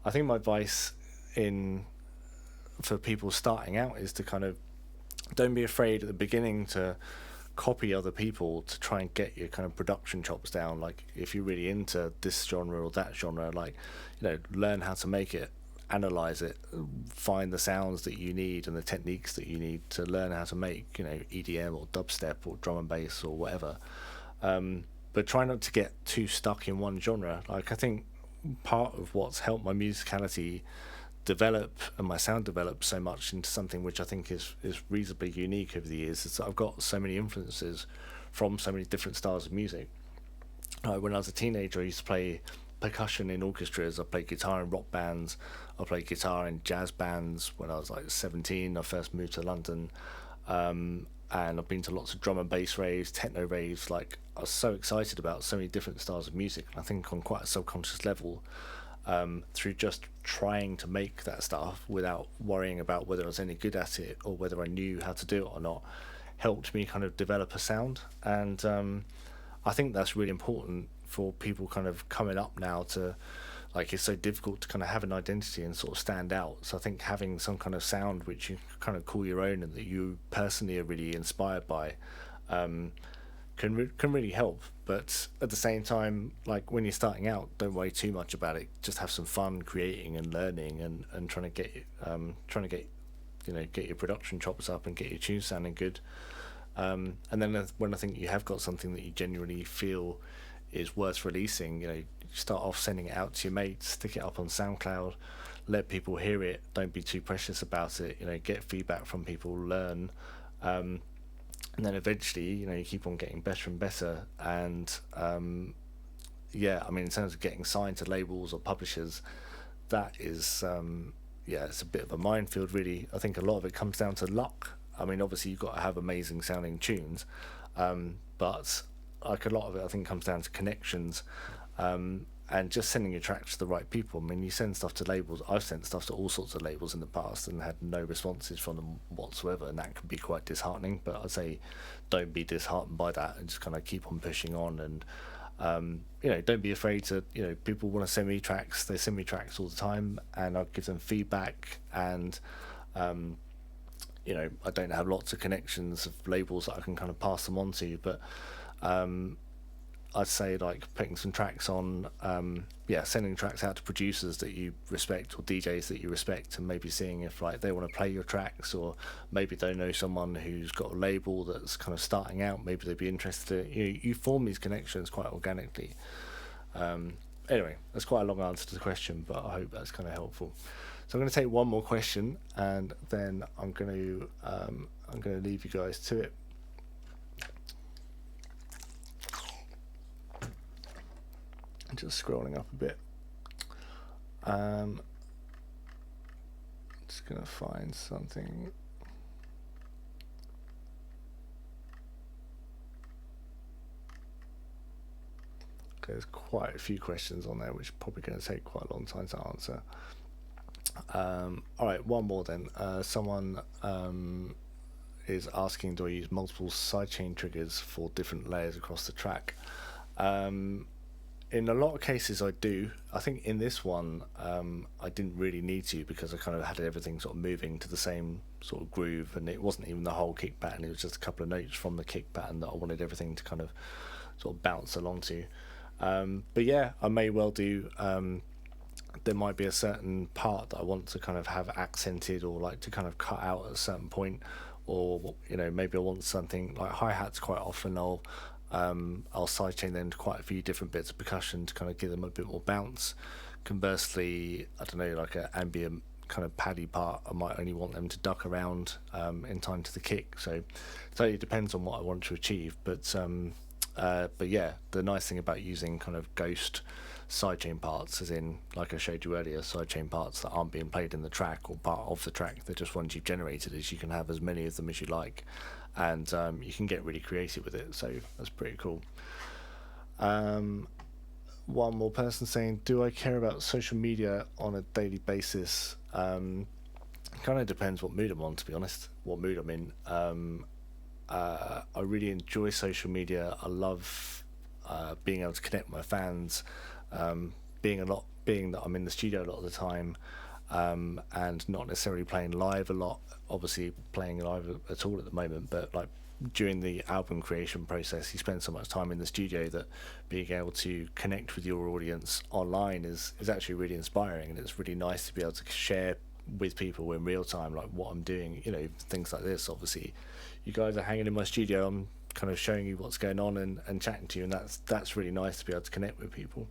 I think my advice for people starting out is to kind of don't be afraid at the beginning to copy other people to try and get your kind of production chops down. Like, if you're really into this genre or that genre, like, you know, learn how to make it, analyze it, find the sounds that you need and the techniques that you need to learn how to make, you know, EDM or dubstep or drum and bass or whatever. But try not to get too stuck in one genre. Like, I think part of what's helped my musicality develop and my sound develop so much into something which I think is reasonably unique over the years is that I've got so many influences from so many different styles of music. When I was a teenager, I used to play percussion in orchestras. I played guitar in rock bands. I played guitar in jazz bands. When I was like 17, I first moved to London, and I've been to lots of drum and bass raves, techno raves. Like, I was so excited about so many different styles of music. I think on quite a subconscious level, through just trying to make that stuff without worrying about whether I was any good at it or whether I knew how to do it or not, helped me kind of develop a sound. And I think that's really important for people kind of coming up now to, like, it's so difficult to kind of have an identity and sort of stand out. So I think having some kind of sound which you kind of call your own and that you personally are really inspired by, can really help. But at the same time, like, when you're starting out, don't worry too much about it. Just have some fun creating and learning and trying to get you know, get your production chops up and get your tunes sounding good. And then when I think you have got something that you genuinely feel is worth releasing, you know, start off sending it out to your mates, stick it up on SoundCloud, let people hear it. Don't be too precious about it. You know, get feedback from people, learn, and then eventually, you know, you keep on getting better and better. And yeah, I mean, in terms of getting signed to labels or publishers, that is yeah, it's a bit of a minefield, really. I think a lot of it comes down to luck. I mean, obviously you've got to have amazing sounding tunes, but like, a lot of it I think comes down to connections, and just sending your tracks to the right people. I mean, you send stuff to labels. I've sent stuff to all sorts of labels in the past and had no responses from them whatsoever, and that can be quite disheartening. But I'd say don't be disheartened by that and just kind of keep on pushing on. And you know, don't be afraid to, you know, people want to send me tracks. They send me tracks all the time, and I'll give them feedback. And you know, I don't have lots of connections of labels that I can kind of pass them on to, but I'd say, like, putting some tracks on, sending tracks out to producers that you respect or DJs that you respect, and maybe seeing if, like, they want to play your tracks, or maybe they know someone who's got a label that's kind of starting out, maybe they'd be interested. You form these connections quite organically. Anyway, that's quite a long answer to the question, but I hope that's kind of helpful. So I'm going to take one more question, and then I'm going to leave you guys to it. Just scrolling up a bit. Just gonna find something. There's quite a few questions on there, which are probably going to take quite a long time to answer. All right, one more then. Someone is asking, do I use multiple sidechain triggers for different layers across the track? In a lot of cases I do. I think in this one I didn't really need to, because I kind of had everything sort of moving to the same sort of groove, and it wasn't even the whole kick pattern, it was just a couple of notes from the kick pattern that I wanted everything to kind of sort of bounce along to. But yeah, I may well do. There might be a certain part that I want to kind of have accented, or like to kind of cut out at a certain point, or maybe I want something like hi-hats. Quite often I'll sidechain them to quite a few different bits of percussion to kind of give them a bit more bounce. Conversely, I don't know, like an ambient kind of paddy part, I might only want them to duck around in time to the kick. So it depends on what I want to achieve. But yeah, the nice thing about using kind of ghost sidechain parts, as in, like I showed you earlier, sidechain parts that aren't being played in the track or part of the track, they're just ones you've generated, is you can have as many of them as you like, and you can get really creative with it. So that's pretty cool. One more person saying, do I care about social media on a daily basis? Kind of depends what mood I'm on, to be honest, what mood I'm in. I really enjoy social media. I love being able to connect with my fans, being that I'm in the studio a lot of the time, and not necessarily playing live a lot. Obviously playing live at all at the moment, but like during the album creation process, you spend so much time in the studio that being able to connect with your audience online is actually really inspiring, and it's really nice to be able to share with people in real time, like what I'm doing, things like this. Obviously you guys are hanging in my studio, I'm kind of showing you what's going on and chatting to you, and that's really nice to be able to connect with people.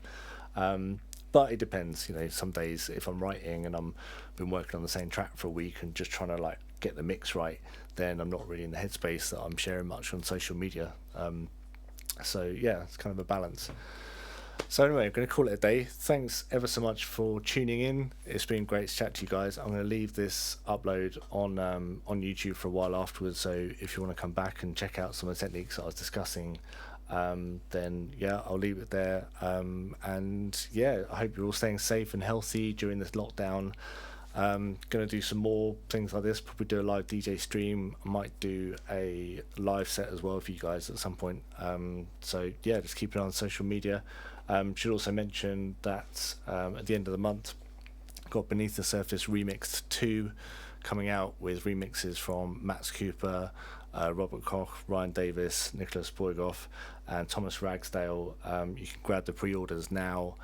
But it depends, some days if I'm writing and I'm been working on the same track for a week and just trying to like get the mix right, then I'm not really in the headspace that I'm sharing much on social media. So yeah, it's kind of a balance. So anyway, I'm going to call it a day. Thanks ever so much for tuning in. It's been great to chat to you guys. I'm going to leave this upload on YouTube for a while afterwards, so if you want to come back and check out some of the techniques that I was discussing, then yeah, I'll leave it there. And yeah, I hope you're all staying safe and healthy during this lockdown. Going to do some more things like this, probably do a live DJ stream. I might do a live set as well for you guys at some point. So yeah, just keep it on social media. Should also mention that at the end of the month, I've got Beneath the Surface Remixed 2 coming out, with remixes from Max Cooper, Robert Koch, Ryan Davis, Nicholas Boygoff and Thomas Ragsdale. You can grab the pre-orders now